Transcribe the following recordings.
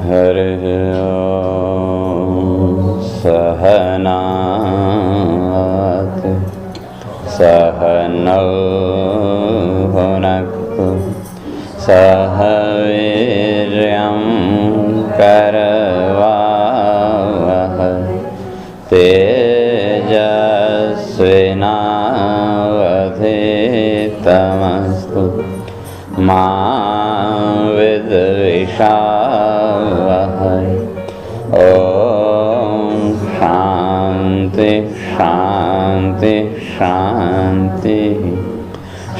हरिः ॐ। सहनावतु सहनौ भुनक्तु सह वीर्यं करवावहै तेजस्विनावधीतमस्तु मा विद्विषावहै। ॐ शान्ति शान्ति शान्तिः।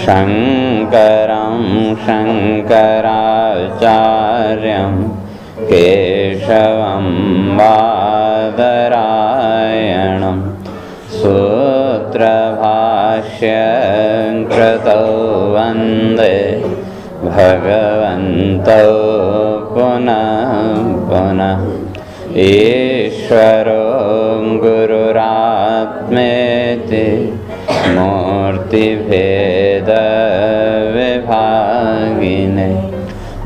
शङ्करं शङ्कराचार्यं केशवं बादरायणं सूत्रभाष्यं कृतौ वन्दे भगवन्तौ पुनः पुनः। ईश्वरो गुरुरात्मेति मूर्तिभेदविभागिने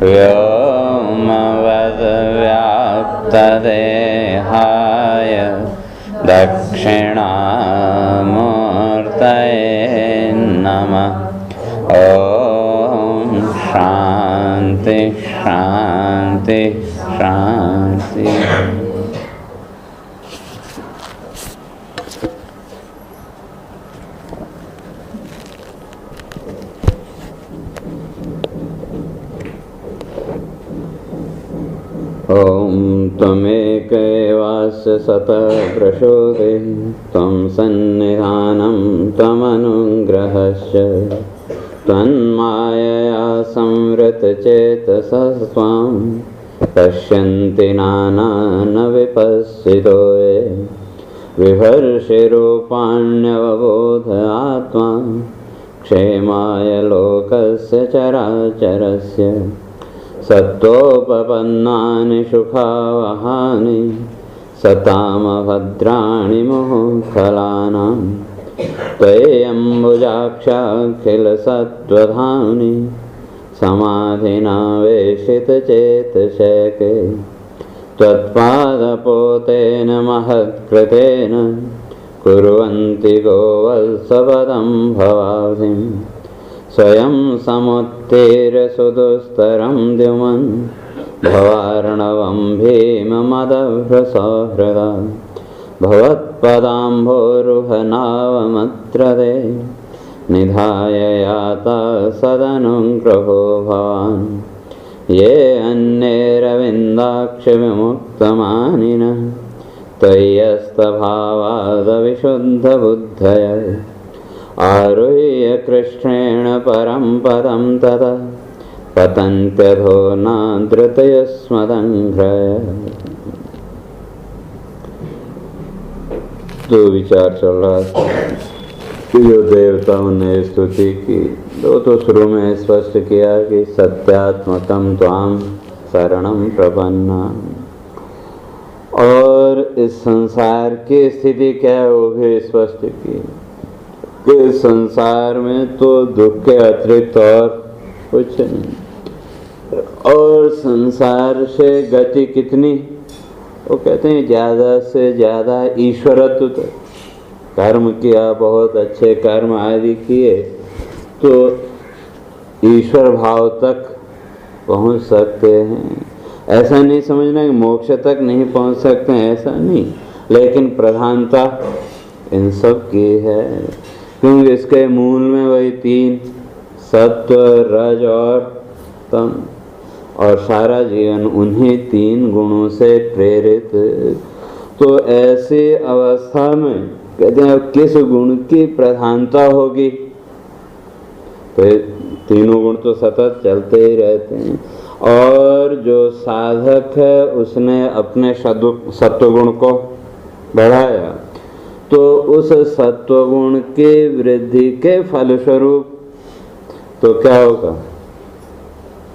व्योमवद्व्याप्तदेहाय दक्षिणामूर्तये नमः। ॐ शान्ति शान्ति शान्ति। ॐ त्वमेकैवास्य सतप्रसोदे त्वं सन्निधानं त्वमनुग्रहश्च त्वन्मायया संवृतचेतसस्त्वां पश्यन्ति नानानविपश्चितो ये विभर्षिरूपाण्यवबोध आत्मा क्षेमाय लोकस्य चराचरस्य सत्त्वोपपन्नानि सुखावहानि सतामभद्राणि मुहुःफलानां त्वय्यम्बुजाक्षाखिलसत्त्वधाम्नि समाधिना वेशितचेतसैके त्वत्पादपोतेन महत्कृतेन कुर्वन्ति गोवत्सपदं भवाब्धिं स्वयं समुत्तीर्य सुदुस्तरं द्युमन् भवार्णवं भीममदभ्रसहृदा भवत्पदाम्भोरुहनावमत्रदे निधाय याता सदनुग्रहो भवान्। ये अन्यैरविन्दाक्षविमुक्तमानिनः त्वय्यस्तभावादविशुद्धबुद्धय आरुह्य कृष्णेन परं पदं ततः पतन्त्यधो नादृतयस्मदङ्घ्रय। तो विचार चल रहा था कि जो देवताओं ने स्तुति की तो शुरू में स्पष्ट किया कि सत्यात्मकम त्वाम शरणं प्रपन्ना, और इस संसार की स्थिति क्या है वो भी स्पष्ट की कि संसार में तो दुख के अतिरिक्त और कुछ नहीं, और संसार से गति कितनी, वो कहते हैं ज़्यादा से ज़्यादा ईश्वरत्व तक। कर्म किया, बहुत अच्छे कर्म आदि किए तो ईश्वर भाव तक पहुंच सकते हैं। ऐसा नहीं समझना कि मोक्ष तक नहीं पहुंच सकते हैं, ऐसा नहीं, लेकिन प्रधानता इन सब की है, क्योंकि इसके मूल में वही तीन सत्व रज और तम, और सारा जीवन उन्हीं तीन गुणों से प्रेरित। तो ऐसी अवस्था में कहते हैं किस गुण की प्रधानता होगी, तो तीनों गुण तो सतत चलते ही रहते हैं, और जो साधक है उसने अपने सत्वगुण को बढ़ाया तो उस सत्वगुण की वृद्धि के फलस्वरूप तो क्या होगा,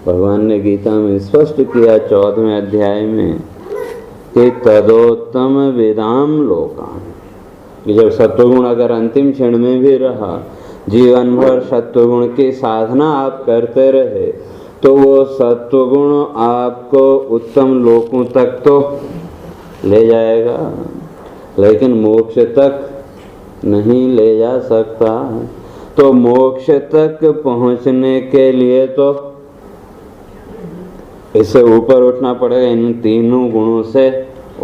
भगवान ने गीता में स्पष्ट किया 14वें अध्याय में कि तदोत्तम विदाम लोकान, कि जब सत्वगुण अगर अंतिम क्षण में भी रहा, जीवन भर सत्वगुण की साधना आप करते रहे, तो वो सत्वगुण आपको उत्तम लोकों तक तो ले जाएगा, लेकिन मोक्ष तक नहीं ले जा सकता। तो मोक्ष तक पहुंचने के लिए तो इससे ऊपर उठना पड़ेगा, इन तीनों गुणों से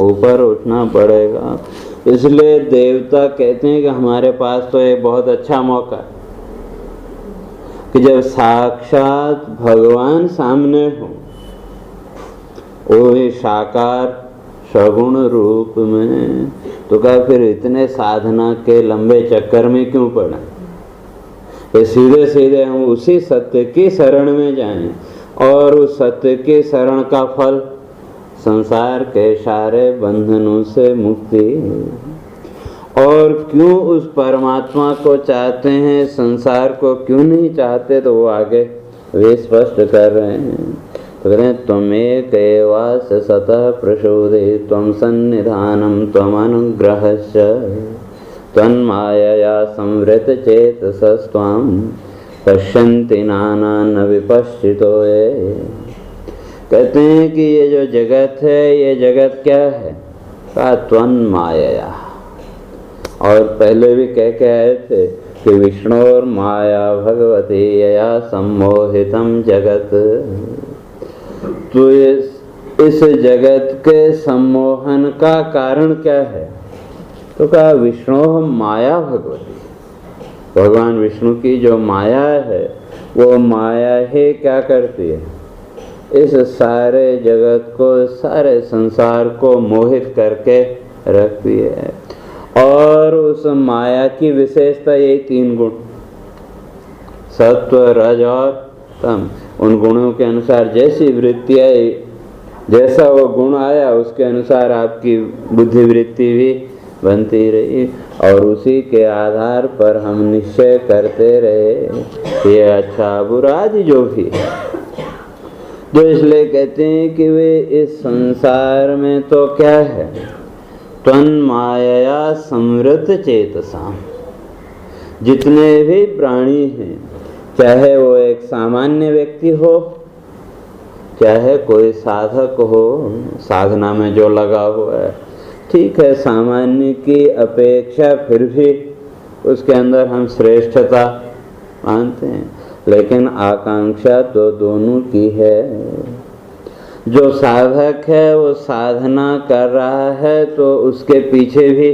ऊपर उठना पड़ेगा। इसलिए देवता कहते हैं कि हमारे पास तो एक बहुत अच्छा मौका है कि जब साक्षात भगवान सामने हो, वो ही साकार सगुण रूप में, तो क्या फिर इतने साधना के लंबे चक्कर में क्यों पड़े? ये सीधे सीधे हम उसी सत्य की शरण में जाएं, और उस सत्य की शरण का फल संसार के सारे बंधनों से मुक्ति। और क्यों उस परमात्मा को चाहते हैं, संसार को क्यों नहीं चाहते, तो वो आगे वे स्पष्ट कर रहे हैं। तो कह रहे हैं त्वमेक एवास सतः प्रचोदे त्वं सन्निधानं त्वमनुग्रहश्च त्वन्मायया संवृत चेतसस्त्वां पश्यन्ति नानान विपश्चितो ये। कहते हैं कि ये जो जगत है, ये जगत क्या है? का त्वन्मायया। और पहले भी कह के आए थे कि विष्णुर माया भगवती यया सम्मोहितम जगत। तो इस जगत के सम्मोहन का कारण क्या है? तो कहा विष्णु माया भगवती, भगवान विष्णु की जो माया है, वो माया ही क्या करती है? इस सारे जगत को, सारे संसार को मोहित करके रखती है। और उस माया की विशेषता यही तीन गुण, सत्व रज और तम। उन गुणों के अनुसार जैसी वृत्ति आई, जैसा वो गुण आया, उसके अनुसार आपकी बुद्धि वृत्ति भी बनती रही, और उसी के आधार पर हम निश्चय करते रहे ये अच्छा बुरा आदि जो भी। तो इसलिए कहते हैं कि वे इस संसार में तो क्या है? त्वन्मायया संवृत चेतसा। जितने भी प्राणी हैं, चाहे वो एक सामान्य व्यक्ति हो, चाहे कोई साधक हो, साधना में जो लगा हुआ है, ठीक है, सामान्य की अपेक्षा फिर भी उसके अंदर हम श्रेष्ठता मानते हैं, लेकिन आकांक्षा तो दोनों की है। जो साधक है वो साधना कर रहा है, तो उसके पीछे भी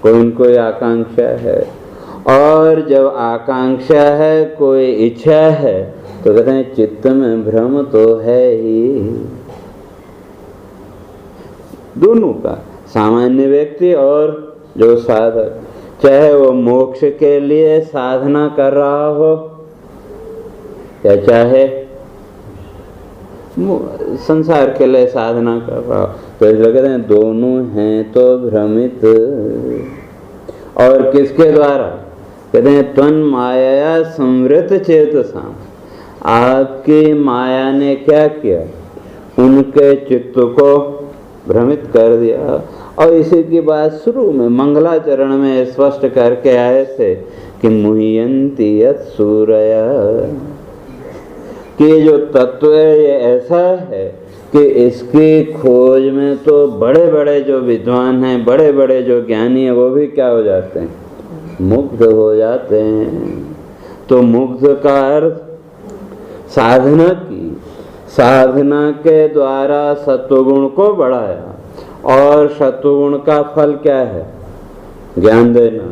कोई न कोई आकांक्षा है, और जब आकांक्षा है, कोई इच्छा है, तो कहते हैं चित्त में भ्रम तो है ही। दोनों का, सामान्य व्यक्ति और जो साधक, चाहे वो मोक्ष के लिए साधना कर रहा हो या चाहे संसार के लिए साधना कर रहा हो, तो इसलिए कहते हैं दोनों हैं तो भ्रमित। और किसके द्वारा? कहते हैं त्वन्मायया संवृत चेतसा। आपकी माया ने क्या किया? उनके चित्त को भ्रमित कर दिया। और इसी की बात शुरू में मंगलाचरण में स्पष्ट करके आए थे कि मुह्यन्ति यत् सूरया, कि ये जो तत्व है ये ऐसा है कि इसकी खोज में तो बड़े बड़े जो विद्वान हैं, बड़े बड़े जो ज्ञानी हैं, वो भी क्या हो जाते हैं? मुग्ध हो जाते हैं। तो मुग्ध का अर्थ साधना की, साधना के द्वारा सत्वगुण को बढ़ाया, और सत्वगुण का फल क्या है? ज्ञान देना।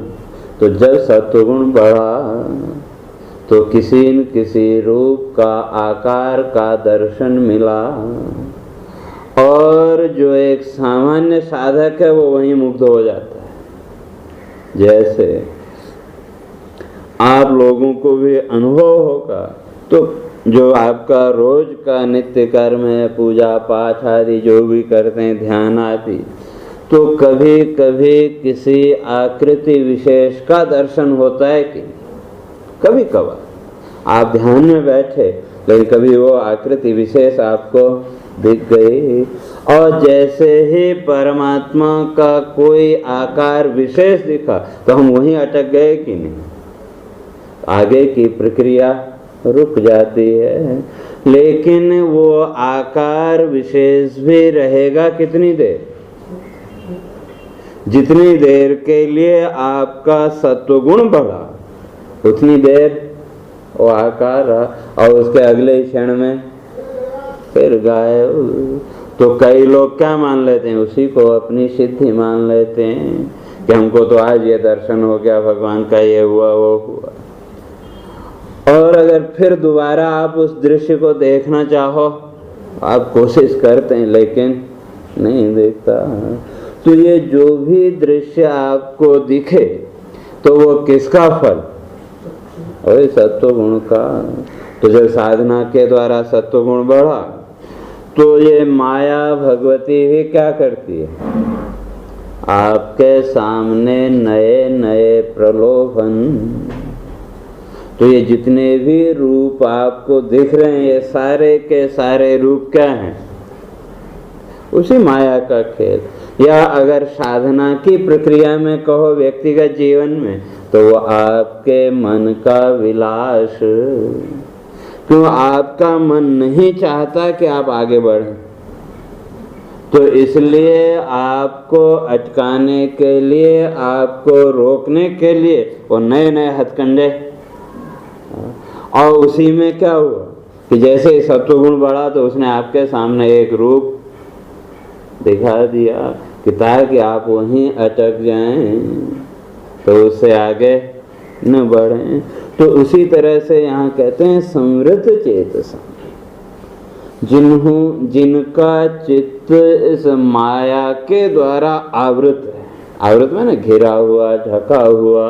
तो जब सत्वगुण बढ़ा तो किसी न किसी रूप का, आकार का दर्शन मिला, और जो एक सामान्य साधक है वो वहीं मुग्ध हो जाता है। जैसे आप लोगों को भी अनुभव होगा, तो जो आपका रोज का नित्य कर्म है, पूजा पाठ आदि जो भी करते हैं, ध्यान आदि, तो कभी कभी किसी आकृति विशेष का दर्शन होता है कि कभी कभार आप ध्यान में बैठे, लेकिन कभी वो आकृति विशेष आपको दिख गई, और जैसे ही परमात्मा का कोई आकार विशेष दिखा तो हम वहीं अटक गए कि नहीं? आगे की प्रक्रिया रुक जाती है। लेकिन वो आकार विशेष भी रहेगा कितनी देर? जितनी देर के लिए आपका सत्वगुण बढ़ा उतनी देर वो आकार रहा, और उसके अगले क्षण में फिर गायब। तो कई लोग क्या मान लेते हैं, उसी को अपनी सिद्धि मान लेते हैं कि हमको तो आज ये दर्शन हो गया, भगवान का ये हुआ वो हुआ। और अगर फिर दोबारा आप उस दृश्य को देखना चाहो, आप कोशिश करते हैं लेकिन नहीं देखता। तो ये जो भी दृश्य आपको दिखे तो वो किसका फल? वही सत्वगुण का। तो जब साधना के द्वारा सत्वगुण बढ़ा तो ये माया भगवती भी क्या करती है? आपके सामने नए नए प्रलोभन। तो ये जितने भी रूप आपको दिख रहे हैं, ये सारे के सारे रूप क्या हैं? उसी माया का खेल। या अगर साधना की प्रक्रिया में कहो व्यक्तिगत जीवन में, तो वो आपके मन का विलास। क्यों? आपका मन नहीं चाहता कि आप आगे बढ़ें, तो इसलिए आपको अटकाने के लिए, आपको रोकने के लिए वो नए नए हथकंडे। और उसी में क्या हुआ कि जैसे सत्वगुण बढ़ा तो उसने आपके सामने एक रूप दिखा दिया कि ताकि आप वहीं अटक जाएं, तो उससे आगे न बढ़ें। तो उसी तरह से यहाँ कहते हैं समृद्ध चेतसा, जिनका चित्त इस माया के द्वारा आवृत है। आवृत में ना घिरा हुआ, ढका हुआ,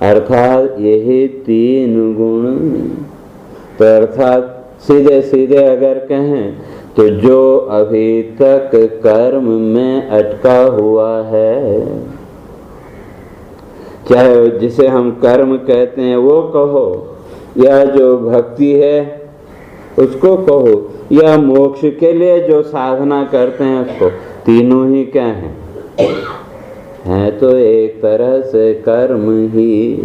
अर्थात यही तीन गुण। तो अर्थात सीधे सीधे अगर कहें तो जो अभी तक कर्म में अटका हुआ है, चाहे जिसे हम कर्म कहते हैं वो कहो, या जो भक्ति है उसको कहो, या मोक्ष के लिए जो साधना करते हैं उसको, तीनों ही क्या हैं तो एक तरह से कर्म ही।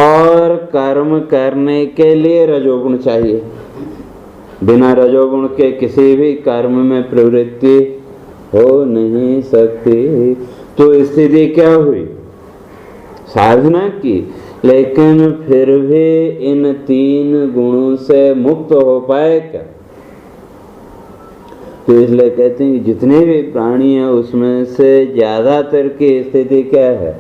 और कर्म करने के लिए रजोगुण चाहिए। बिना रजोगुण के किसी भी कर्म में प्रवृत्ति हो नहीं सकती। तो स्थिति क्या हुई? साधना की, लेकिन फिर भी इन तीन गुणों से मुक्त हो पाए क्या? तो इसलिए कहते हैं कि जितने भी प्राणी हैं उसमें से ज्यादातर की स्थिति क्या है?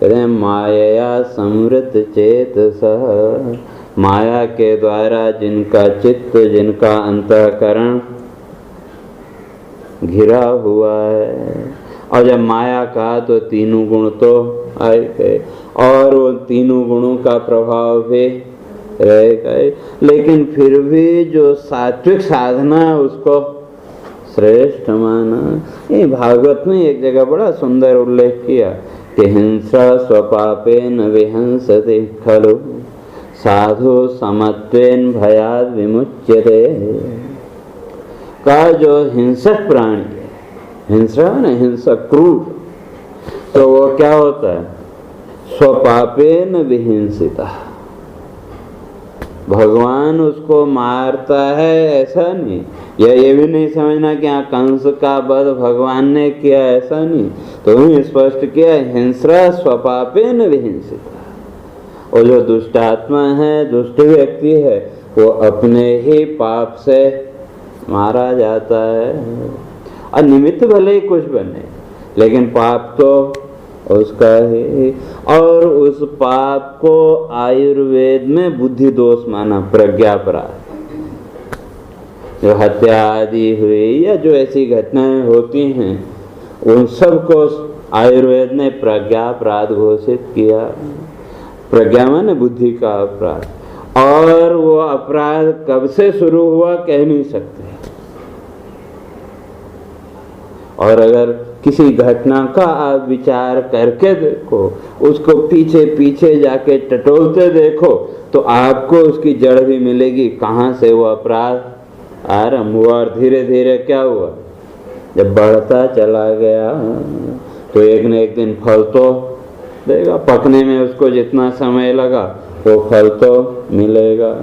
कहते हैं माया समृद्ध चेतसः, माया के द्वारा जिनका चित्त, जिनका अंतःकरण घिरा हुआ है। और जब माया का तो तीनों गुण तो आए गए, और वो तीनों गुणों का प्रभाव भी रह गए। लेकिन फिर भी जो सात्विक साधना है उसको श्रेष्ठ माना। ये भागवत में एक जगह बड़ा सुंदर उल्लेख किया कि हिंसा स्वपापेन विहंसति खलु साधु समत्वेन भयाद विमुच्यते। का जो हिंसक प्राणी, हिंसा है ना, हिंसक क्रूर, तो वो क्या होता है? स्वपापेन विहिंसिता। भगवान उसको मारता है ऐसा नहीं, या ये भी नहीं समझना कि यहाँ कंस का वध भगवान ने किया, ऐसा नहीं। तो उन्हें स्पष्ट किया हिंसा स्वपापेन विहिंसिता। और जो दुष्ट आत्मा है, दुष्ट व्यक्ति है, वो अपने ही पाप से मारा जाता है। और निमित्त भले ही कुछ बने, लेकिन पाप तो उसका ही। और उस पाप को आयुर्वेद में बुद्धि दोष माना, प्रज्ञापराध। जो हत्या आदि हुई या जो ऐसी घटनाएं होती हैं, उन सब को आयुर्वेद ने प्रज्ञापराध घोषित किया। प्रज्ञा माने बुद्धि का अपराध। और वो अपराध कब से शुरू हुआ कह नहीं सकते। और अगर किसी घटना का आप विचार करके देखो, उसको पीछे पीछे जाके टटोलते देखो, तो आपको उसकी जड़ भी मिलेगी, कहाँ से वो अपराध आरंभ हुआ और धीरे धीरे क्या हुआ। जब बढ़ता चला गया तो एक न एक दिन फल तो देगा। पकने में उसको जितना समय लगा वो फल तो मिलेगा।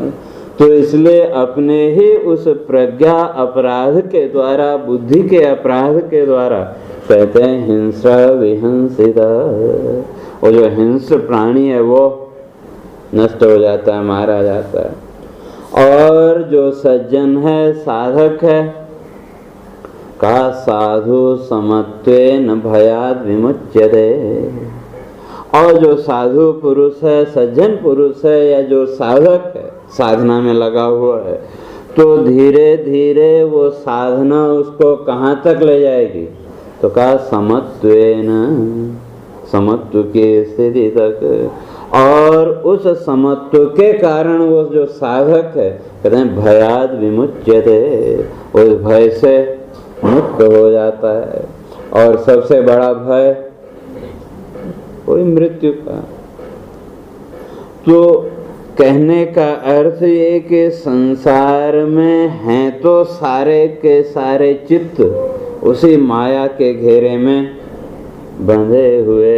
तो इसलिए अपने ही उस प्रज्ञा अपराध के द्वारा, बुद्धि के अपराध के द्वारा कहते हैं हिंसा विहंसिता। वो जो हिंस प्राणी है वो नष्ट हो जाता है, मारा जाता है। और जो सज्जन है, साधक है, का साधु समत्वेन भयाद विमुच्यते। और जो साधु पुरुष है, सज्जन पुरुष है, या जो साधक है, साधना में लगा हुआ है, तो धीरे धीरे वो साधना उसको कहाँ तक ले जाएगी? तो कहा समत्वेन, समत्व की स्थिति तक। और उस समत्व के कारण वो जो साधक है, कहते हैं भयाद विमुच्यते, उस भय से मुक्त हो जाता है। और सबसे बड़ा भय कोई मृत्यु का। तो कहने का अर्थ ये कि संसार में हैं तो सारे के सारे चित्त उसी माया के घेरे में बंधे हुए।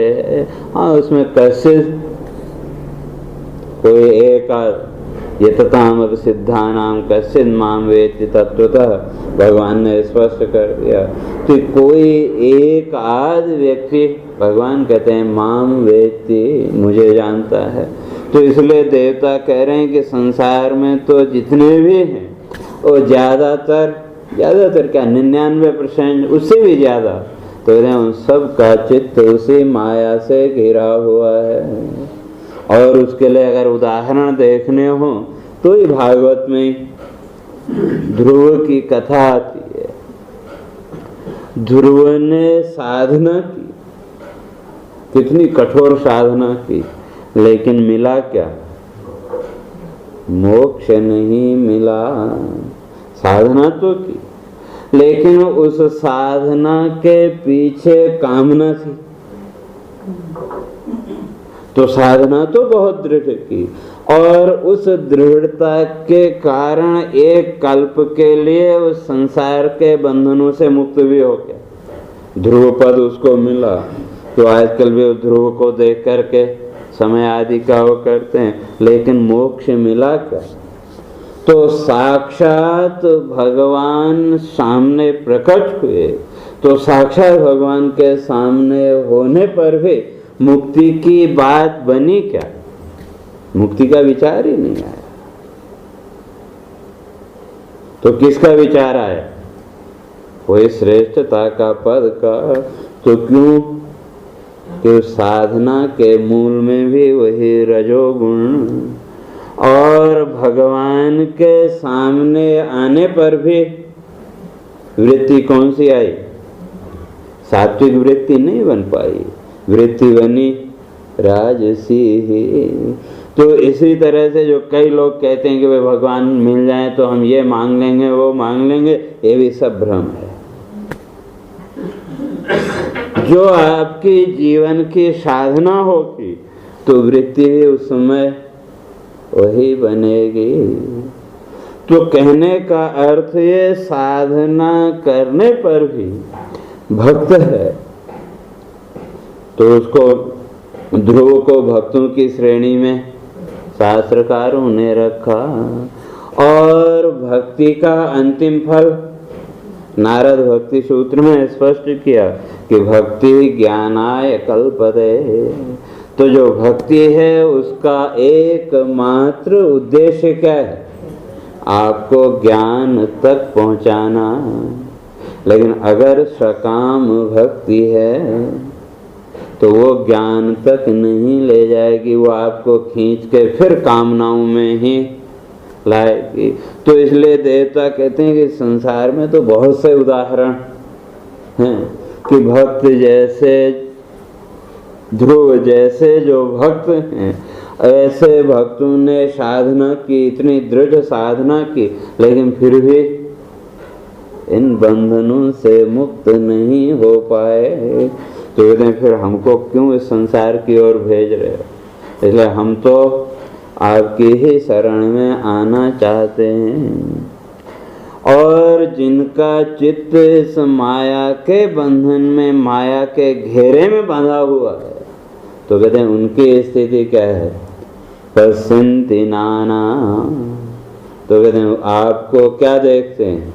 हाँ, उसमें कशिश कोई एक यतताम सिद्धानाम कश्चित् माम वेत्ति तत्वतः, भगवान ने स्पष्ट कर दिया। तो कोई एक आध व्यक्ति, भगवान कहते हैं माम वेत्ति, मुझे जानता है। तो इसलिए देवता कह रहे हैं कि संसार में तो जितने भी हैं वो ज्यादातर क्या 99%, उससे भी ज्यादा, तो उन सब का चित्त उसी माया से घिरा हुआ है। और उसके लिए अगर उदाहरण देखने हो तो ही भागवत में ध्रुव की कथा आती है। ध्रुव ने साधना की, कितनी कठोर साधना की, लेकिन मिला क्या? मोक्ष नहीं मिला। साधना तो की, लेकिन उस साधना के पीछे कामना थी। तो साधना तो बहुत दृढ़ की, और उस दृढ़ता के कारण एक कल्प के लिए उस संसार के बंधनों से मुक्त भी हो गया। ध्रुव पद उसको मिला। तो आजकल भी ध्रुव को देख करके समय आदि का वो करते हैं, लेकिन मोक्ष मिला क्या? तो साक्षात भगवान सामने प्रकट हुए। तो साक्षात भगवान के सामने होने पर भी मुक्ति की बात बनी क्या? मुक्ति का विचार ही नहीं आया। तो किसका विचार आया? वही श्रेष्ठता का पद का। तो क्यों? कि साधना के मूल में भी वही रजोगुण, और भगवान के सामने आने पर भी वृत्ति कौन सी आई? सात्विक वृत्ति नहीं बन पाई, वृत्ति बनी राजसी ही। तो इसी तरह से जो कई लोग कहते हैं कि वे भगवान मिल जाए तो हम ये मांग लेंगे वो मांग लेंगे, ये भी सब भ्रम है। जो आपकी जीवन की साधना होगी तो वृत्ति भी उस समय वही बनेगी। तो कहने का अर्थ ये, साधना करने पर भी भक्त है तो उसको, ध्रुव को भक्तों की श्रेणी में शास्त्रकारों ने रखा। और भक्ति का अंतिम फल नारद भक्ति सूत्र में स्पष्ट किया कि भक्ति ज्ञानाय कल्पते। तो जो भक्ति है उसका एकमात्र उद्देश्य क्या है? आपको ज्ञान तक पहुंचाना। लेकिन अगर सकाम भक्ति है तो वो ज्ञान तक नहीं ले जाएगी, वो आपको खींच के फिर कामनाओं में ही लाएगी। तो इसलिए देवता कहते हैं कि संसार में तो बहुत से उदाहरण हैं कि भक्त जैसे, ध्रुव जैसे जो भक्त हैं, ऐसे भक्तों ने साधना की, इतनी दृढ़ साधना की, लेकिन फिर भी इन बंधनों से मुक्त नहीं हो पाए। तो कहते हैं फिर हमको क्यों इस संसार की ओर भेज रहे हो? इसलिए हम तो आपकी ही शरण में आना चाहते हैं। और जिनका चित्त इस माया के बंधन में, माया के घेरे में बंधा हुआ है, तो कहते हैं उनकी स्थिति क्या है? पश्यन्ति नाना। तो कहते हैं आपको क्या देखते हैं?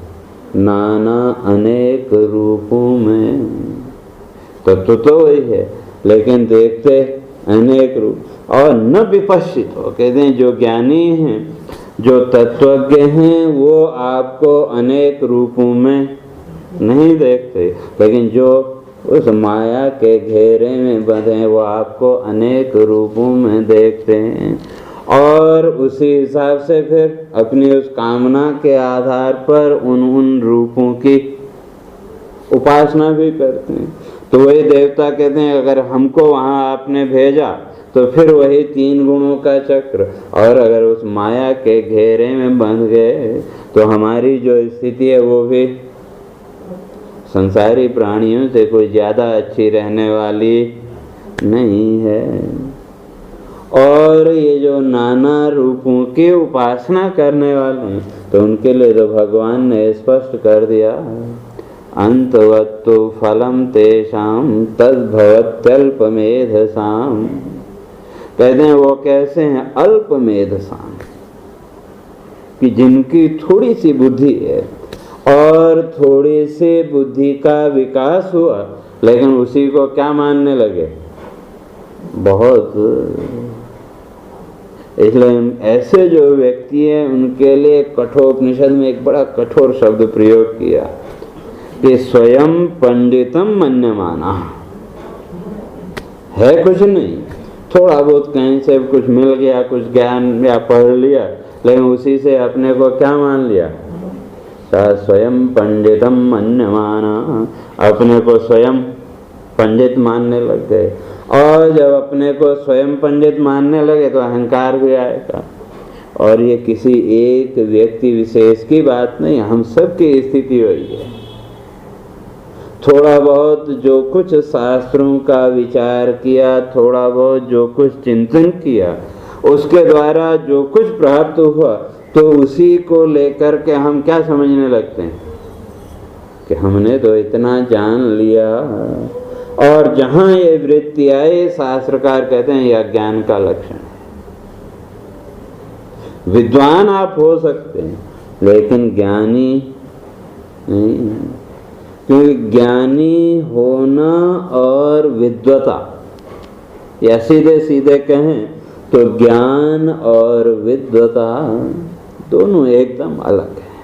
नाना अनेक रूपों में। तत्व तो वही है, लेकिन देखते अनेक रूप। और न विपश्चित हो, कहते हैं जो ज्ञानी हैं, जो तत्वज्ञ हैं, वो आपको अनेक रूपों में नहीं देखते, लेकिन जो उस माया के घेरे में बंधे हैं वो आपको अनेक रूपों में देखते हैं। और उसी हिसाब से फिर अपनी उस कामना के आधार पर उन रूपों की उपासना भी करते हैं। तो वही देवता कहते हैं अगर हमको वहाँ आपने भेजा तो फिर वही 3 गुणों का चक्र, और अगर उस माया के घेरे में बंध गए तो हमारी जो स्थिति है वो भी संसारी प्राणियों से कोई ज़्यादा अच्छी रहने वाली नहीं है। और ये जो नाना रूपों की उपासना करने वाले हैं, तो उनके लिए तो भगवान ने स्पष्ट कर दिया, अंतवत्तु फलम तेषाम तद्भवत्यल्पमेधसाम। कहते हैं वो कैसे हैं? अल्पमेधसाम, कि जिनकी थोड़ी सी बुद्धि है और थोड़ी सी बुद्धि का विकास हुआ, लेकिन उसी को क्या मानने लगे? बहुत। इसलिए ऐसे जो व्यक्ति हैं उनके लिए कठोपनिषद में एक बड़ा कठोर शब्द प्रयोग किया कि स्वयं पंडितम मन्यमाना। है कुछ नहीं, थोड़ा बहुत कहीं से कुछ मिल गया, कुछ ज्ञान या पढ़ लिया, लेकिन उसी से अपने को क्या मान लिया? स्वयं पंडितम मन्यमाना, अपने को स्वयं पंडित मानने लग गए। और जब अपने को स्वयं पंडित मानने लगे तो अहंकार भी आएगा। और ये किसी एक व्यक्ति विशेष की बात नहीं, हम सब की स्थिति वही है। थोड़ा बहुत जो कुछ शास्त्रों का विचार किया, थोड़ा बहुत जो कुछ चिंतन किया, उसके द्वारा जो कुछ प्राप्त हुआ, तो उसी को लेकर के हम क्या समझने लगते हैं कि हमने तो इतना जान लिया। और जहाँ ये वृत्ति आए, शास्त्रकार कहते हैं यह ज्ञान का लक्षण है। विद्वान आप हो सकते हैं, लेकिन ज्ञानी नहीं। क्योंकि ज्ञानी होना और विद्वता, या सीधे सीधे कहें तो ज्ञान और विद्वता दोनों एकदम अलग है।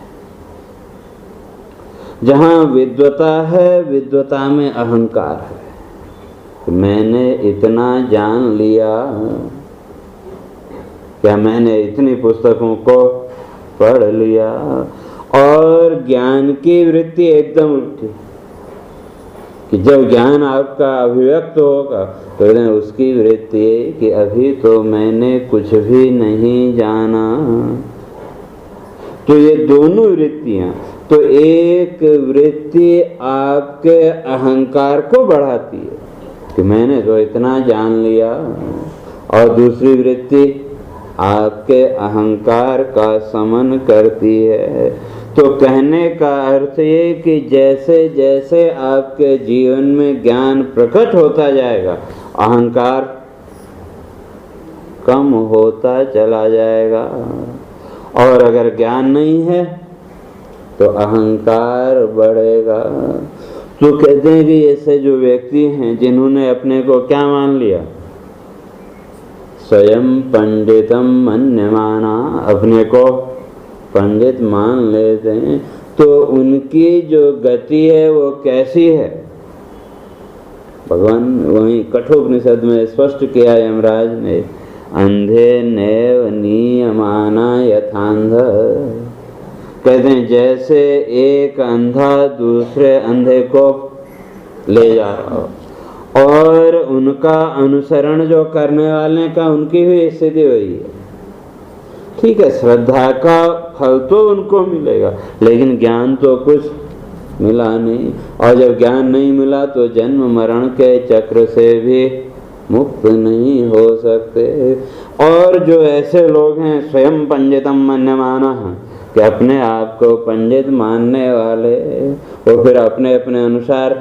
जहाँ विद्वता है, विद्वता में अहंकार है, मैंने इतना जान लिया, क्या मैंने इतनी पुस्तकों को पढ़ लिया। और ज्ञान की वृत्ति एकदम उल्टी, कि जब ज्ञान आपका अभिव्यक्त होगा तो उसकी वृत्ति कि अभी तो मैंने कुछ भी नहीं जाना। तो ये दोनों वृत्तियां, तो एक वृत्ति आपके अहंकार को बढ़ाती है कि मैंने तो इतना जान लिया, और दूसरी वृत्ति आपके अहंकार का समन करती है। तो कहने का अर्थ ये कि जैसे जैसे आपके जीवन में ज्ञान प्रकट होता जाएगा, अहंकार कम होता चला जाएगा। और अगर ज्ञान नहीं है तो अहंकार बढ़ेगा। तो कहते हैं कि ऐसे जो व्यक्ति हैं जिन्होंने अपने को क्या मान लिया? स्वयं पंडितम मन्यमाना, अपने को पंडित मान लेते हैं, तो उनकी जो गति है वो कैसी है? भगवान वहीं कठोपनिषद में स्पष्ट किया यमराज ने, अंधे नैव नीयमाना यथांध। कहते हैं जैसे एक अंधा दूसरे अंधे को ले जा रहा हो, और उनका अनुसरण जो करने वाले का, उनकी भी स्थिति वही है। ठीक है, श्रद्धा का फल तो उनको मिलेगा, लेकिन ज्ञान तो कुछ मिला नहीं। और जब ज्ञान नहीं मिला तो जन्म मरण के चक्र से भी मुक्त नहीं हो सकते। और जो ऐसे लोग हैं स्वयं पंडितम मन्यमाना, कि अपने आप को पंडित मानने वाले, वो फिर अपने अपने अनुसार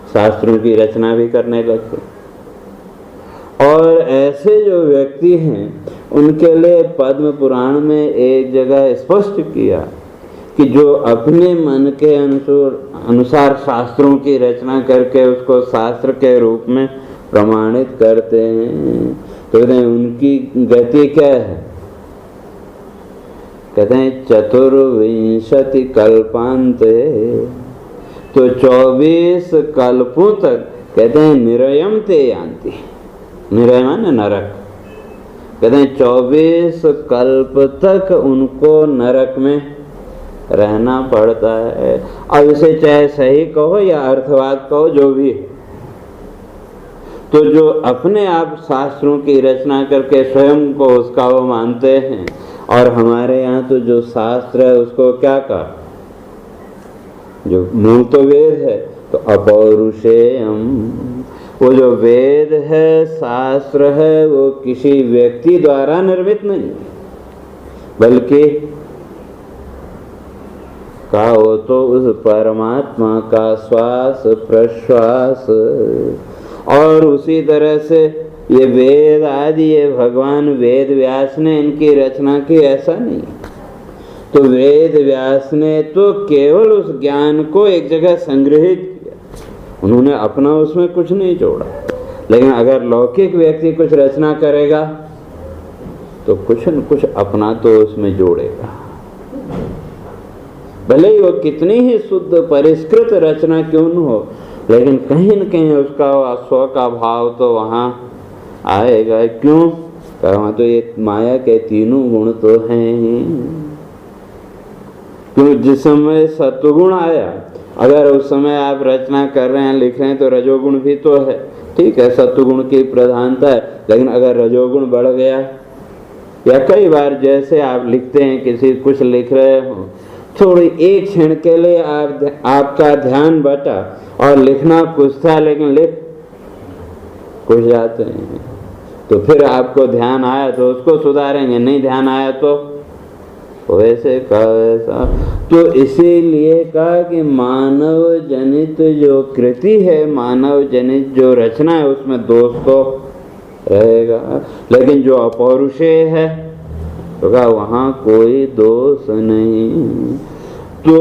शास्त्रों की रचना भी करने लगते। और ऐसे जो व्यक्ति हैं उनके लिए पद्म पुराण में एक जगह स्पष्ट किया कि जो अपने मन के अनुसार शास्त्रों की रचना करके उसको शास्त्र के रूप में प्रमाणित करते हैं, तो कहते हैं उनकी गति क्या है? कहते हैं 24 कल्पांत, तो 24 कल्पों तक कहते हैं निरयम ते यान्ति, निरय माने नरक, कहते हैं 24 कल्प तक उनको नरक में रहना पड़ता है। अब इसे चाहे सही कहो या अर्थवाद कहो, जो भी है, तो जो अपने आप शास्त्रों की रचना करके स्वयं को उसका वो मानते हैं, और हमारे यहाँ तो जो शास्त्र है उसको क्या कहा, जो मूल तो वेद है, तो अपौरुषेयम, वो जो वेद है शास्त्र है वो किसी व्यक्ति द्वारा निर्मित नहीं, बल्कि का वो तो उस परमात्मा का श्वास प्रश्वास। और उसी तरह से ये वेद आदि, ये भगवान वेद व्यास ने इनकी रचना की, ऐसा नहीं। तो वेद व्यास ने तो केवल उस ज्ञान को एक जगह संग्रहित किया, उन्होंने अपना उसमें कुछ नहीं जोड़ा। लेकिन अगर लौकिक व्यक्ति कुछ रचना करेगा तो कुछ न कुछ अपना तो उसमें जोड़ेगा, भले ही वो कितनी ही शुद्ध परिष्कृत रचना क्यों न हो, लेकिन कहीं न कहीं उसका स्व का भाव तो वहाँ आएगा। क्यों? वहाँ तो ये माया के तीनों गुण तो हैं ही। क्यों? जिस समय सत्वगुण आया, अगर उस समय आप रचना कर रहे हैं, लिख रहे हैं, तो रजोगुण भी तो है, ठीक है, सत्वगुण की प्रधानता है। लेकिन अगर रजोगुण बढ़ गया, या कई बार जैसे आप लिखते हैं, किसी कुछ लिख रहे हो, थोड़ी एक क्षण के लिए आपका ध्यान बटा और लिखना कुछ था, लेकिन लिख कुछ जाते हैं, तो फिर आपको ध्यान आया तो उसको सुधारेंगे, नहीं ध्यान आया तो वैसे का वैसा। तो इसीलिए कहा कि मानव जनित जो कृति है, मानव जनित जो रचना है, उसमें दोष तो रहेगा, लेकिन जो अपौरुषेय है तो कहा वहाँ कोई दोष नहीं। तो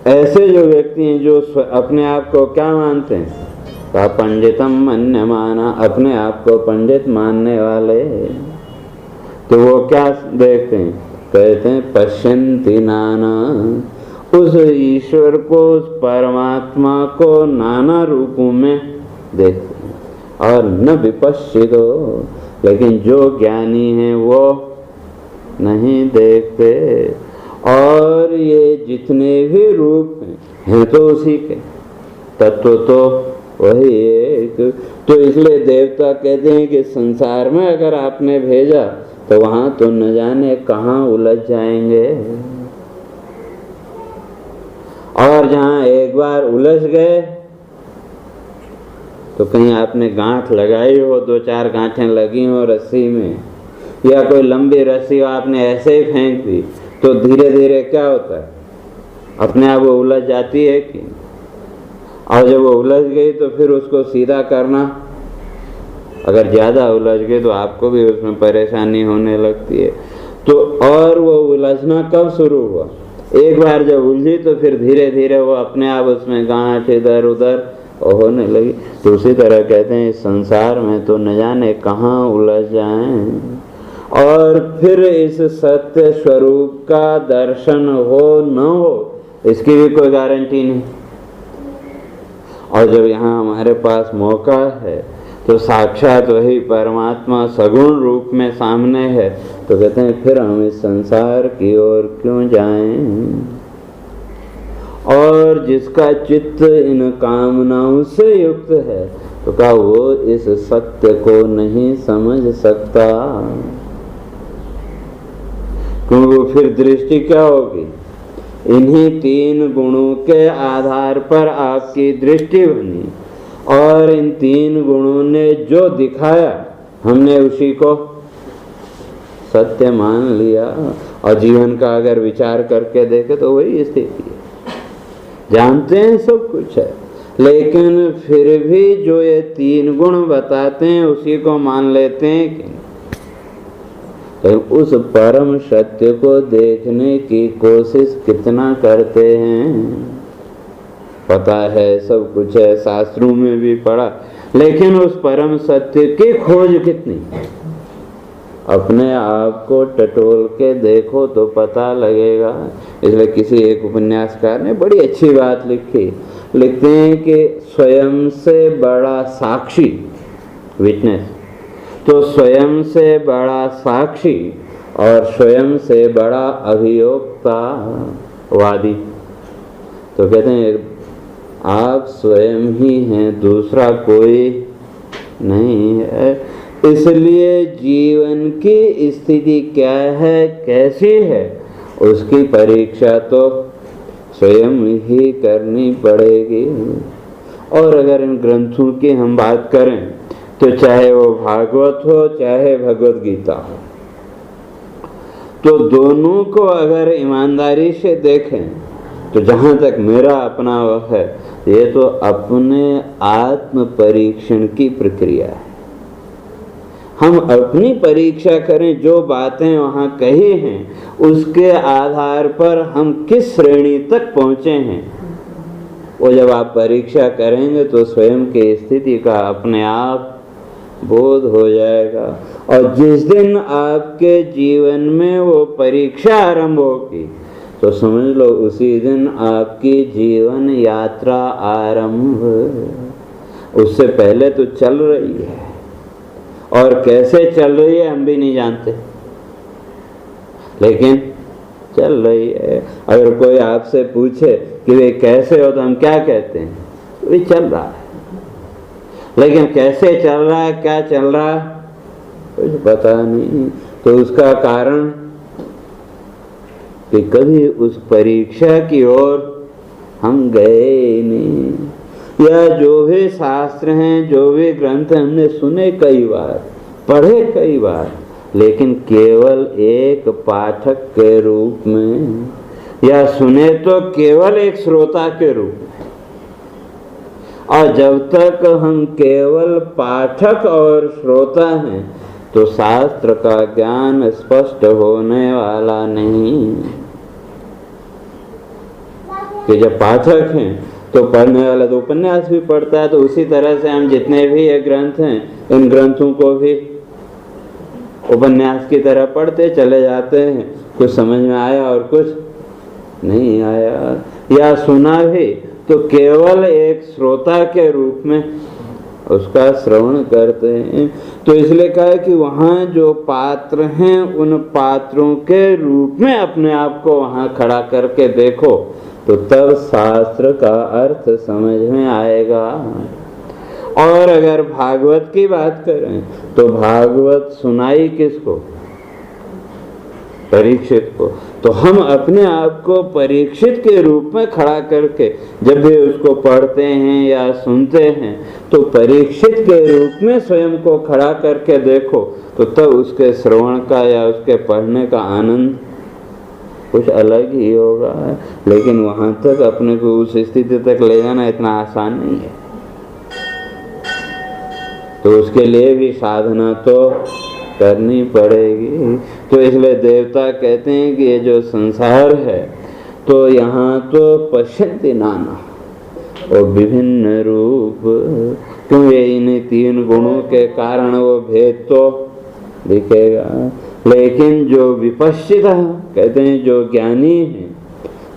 ऐसे जो व्यक्ति हैं जो अपने आप को क्या मानते हैं, कहा पंडितम मन्यमाना, अपने आप को पंडित मानने वाले, तो वो क्या देखते हैं, कहते हैं पश्यन्ति नाना, उस ईश्वर को, उस परमात्मा को नाना रूपों में देखते हैं। और न विपश्चितो, लेकिन जो ज्ञानी हैं वो नहीं देखते। और ये जितने भी रूप हैं तो उसी के, तत्व तो वही एक। तो इसलिए देवता कहते हैं कि संसार में अगर आपने भेजा तो वहां तो न जाने कहाँ उलझ जाएंगे, और जहां एक बार उलझ गए तो कहीं आपने गांठ लगाई हो, 2-4 गांठें लगी हो रस्सी में, या कोई लंबी रस्सी आपने ऐसे ही फेंक दी, तो धीरे धीरे क्या होता है, अपने आप वो उलझ जाती है कि, और जब वो उलझ गई तो फिर उसको सीधा करना, अगर ज़्यादा उलझ गई तो आपको भी उसमें परेशानी होने लगती है। तो और वो उलझना कब शुरू हुआ, एक बार जब उलझी तो फिर धीरे धीरे वो अपने आप उसमें गांठ इधर उधर होने लगी। तो उसी तरह कहते हैं इस संसार में तो न जाने कहाँ उलझ जाएं, और फिर इस सत्य स्वरूप का दर्शन हो न हो इसकी भी कोई गारंटी नहीं। और जब यहाँ हमारे पास मौका है तो साक्षात वही परमात्मा सगुण रूप में सामने है, तो कहते हैं फिर हम इस संसार की ओर क्यों जाएं। और जिसका चित्त इन कामनाओं से युक्त है तो कहा वो इस सत्य को नहीं समझ सकता, क्योंकि फिर दृष्टि क्या होगी, इन्हीं 3 गुणों के आधार पर आपकी दृष्टि बनी, और इन 3 गुणों ने जो दिखाया हमने उसी को सत्य मान लिया। और जीवन का अगर विचार करके देखे तो वही स्थिति है, जानते हैं सब कुछ है, लेकिन फिर भी जो ये 3 गुण बताते हैं उसी को मान लेते हैं कि उस परम सत्य को देखने की कोशिश कितना करते हैं। पता है, सब कुछ है, शास्त्रों में भी पढ़ा, लेकिन उस परम सत्य की खोज कितनी। अपने आप को टटोल के देखो तो पता लगेगा। इसलिए किसी एक उपन्यासकार ने बड़ी अच्छी बात लिखी, लिखते हैं कि स्वयं से बड़ा साक्षी, विटनेस, तो स्वयं से बड़ा साक्षी और स्वयं से बड़ा अभियोक्ता वादी। तो कहते हैं आप स्वयं ही हैं, दूसरा कोई नहीं है। इसलिए जीवन की स्थिति क्या है, कैसी है, उसकी परीक्षा तो स्वयं ही करनी पड़ेगी। और अगर इन ग्रंथों की हम बात करें तो चाहे वो भागवत हो चाहे भगवत गीता हो, तो दोनों को अगर ईमानदारी से देखें तो जहाँ तक मेरा अपना है, ये तो अपने आत्म परीक्षण की प्रक्रिया है। हम अपनी परीक्षा करें, जो बातें वहाँ कही हैं उसके आधार पर हम किस श्रेणी तक पहुँचे हैं, वो जब आप परीक्षा करेंगे तो स्वयं की स्थिति का अपने आप बोध हो जाएगा। और जिस दिन आपके जीवन में वो परीक्षा आरंभ होगी तो समझ लो उसी दिन आपकी जीवन यात्रा आरंभ। उससे पहले तो चल रही है, और कैसे चल रही है हम भी नहीं जानते, लेकिन चल रही है। अगर कोई आपसे पूछे कि वे कैसे हो तो हम क्या कहते हैं, वे चल रहा है। लेकिन कैसे चल रहा है, क्या चल रहा है, कुछ पता नहीं। तो उसका कारण कि कभी उस परीक्षा की ओर हम गए नहीं। या जो भी शास्त्र हैं, जो भी ग्रंथ हमने सुने कई बार, पढ़े कई बार, लेकिन केवल एक पाठक के रूप में, या सुने तो केवल एक श्रोता के रूप में। और जब तक हम केवल पाठक और श्रोता हैं तो शास्त्र का ज्ञान स्पष्ट होने वाला नहीं। कि जब पाठक हैं तो पढ़ने वाला तो उपन्यास भी पढ़ता है, तो उसी तरह से हम जितने भी ये ग्रंथ हैं, इन ग्रंथों को भी उपन्यास की तरह पढ़ते चले जाते हैं। कुछ समझ में आया और कुछ नहीं आया, या सुना भी तो केवल एक श्रोता के रूप में उसका श्रवण करते हैं। तो इसलिए कहा है कि वहाँ जो पात्र हैं उन पात्रों के रूप में अपने आप को वहाँ खड़ा करके देखो, तो तब शास्त्र का अर्थ समझ में आएगा। और अगर भागवत की बात करें तो भागवत सुनाई किसको, परीक्षित को। तो हम अपने आप को परीक्षित के रूप में खड़ा करके जब भी उसको पढ़ते हैं या सुनते हैं, तो परीक्षित के रूप में स्वयं को खड़ा करके देखो, तो तब उसके श्रवण का या उसके पढ़ने का आनंद कुछ अलग ही होगा। लेकिन वहां तक अपने को उस स्थिति तक ले जाना इतना आसान नहीं है, तो उसके लिए भी साधना तो करनी पड़ेगी। तो इसलिए देवता कहते हैं कि ये जो संसार है, तो यहाँ तो पश्यन्ति नाना, और विभिन्न रूप, क्यों ये इन तीन गुणों के कारण वो भेद तो दिखेगा। लेकिन जो विपश्चित कहते हैं, जो ज्ञानी है,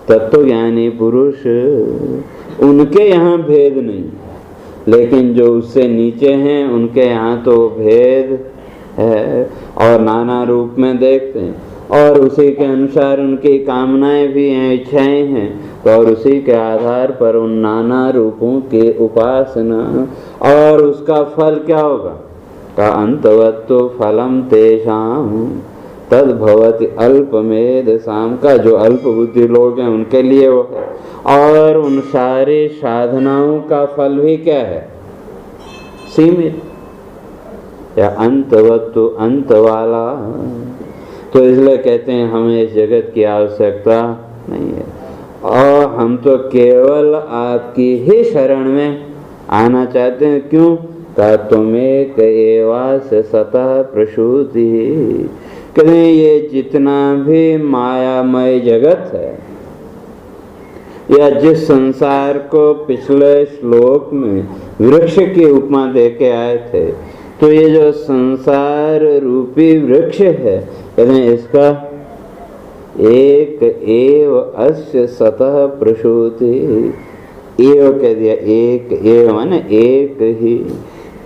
तत्व ज्ञानी पुरुष, उनके यहाँ भेद नहीं, लेकिन जो उससे नीचे हैं उनके यहाँ तो भेद है और नाना रूप में देखते हैं, और उसी के अनुसार उनकी कामनाएं भी हैं, इच्छाएं हैं, तो और उसी के आधार पर उन नाना रूपों की उपासना, और उसका फल क्या होगा, का अंतवत्तु फलम तेषाम तद भवति अल्पमेधसाम, का जो अल्प बुद्धि लोग हैं उनके लिए वो है। और उन सारी साधनाओं का फल भी क्या है, सीमित या अंतवत्तु, अंत वाला। तो इसलिए कहते हैं हमें इस जगत की आवश्यकता नहीं है, और हम तो केवल आपकी ही शरण में आना चाहते हैं। क्यों? का तुम्हें एवास सतः प्रसूति, कहते हैं ये जितना भी मायामय जगत है, या जिस संसार को पिछले श्लोक में वृक्ष की उपमा दे के आए थे, तो ये जो संसार रूपी वृक्ष है, कहते हैं इसका एक एव अस्य सतः प्रसूति, एव कह दिया, एक एव माने एक ही,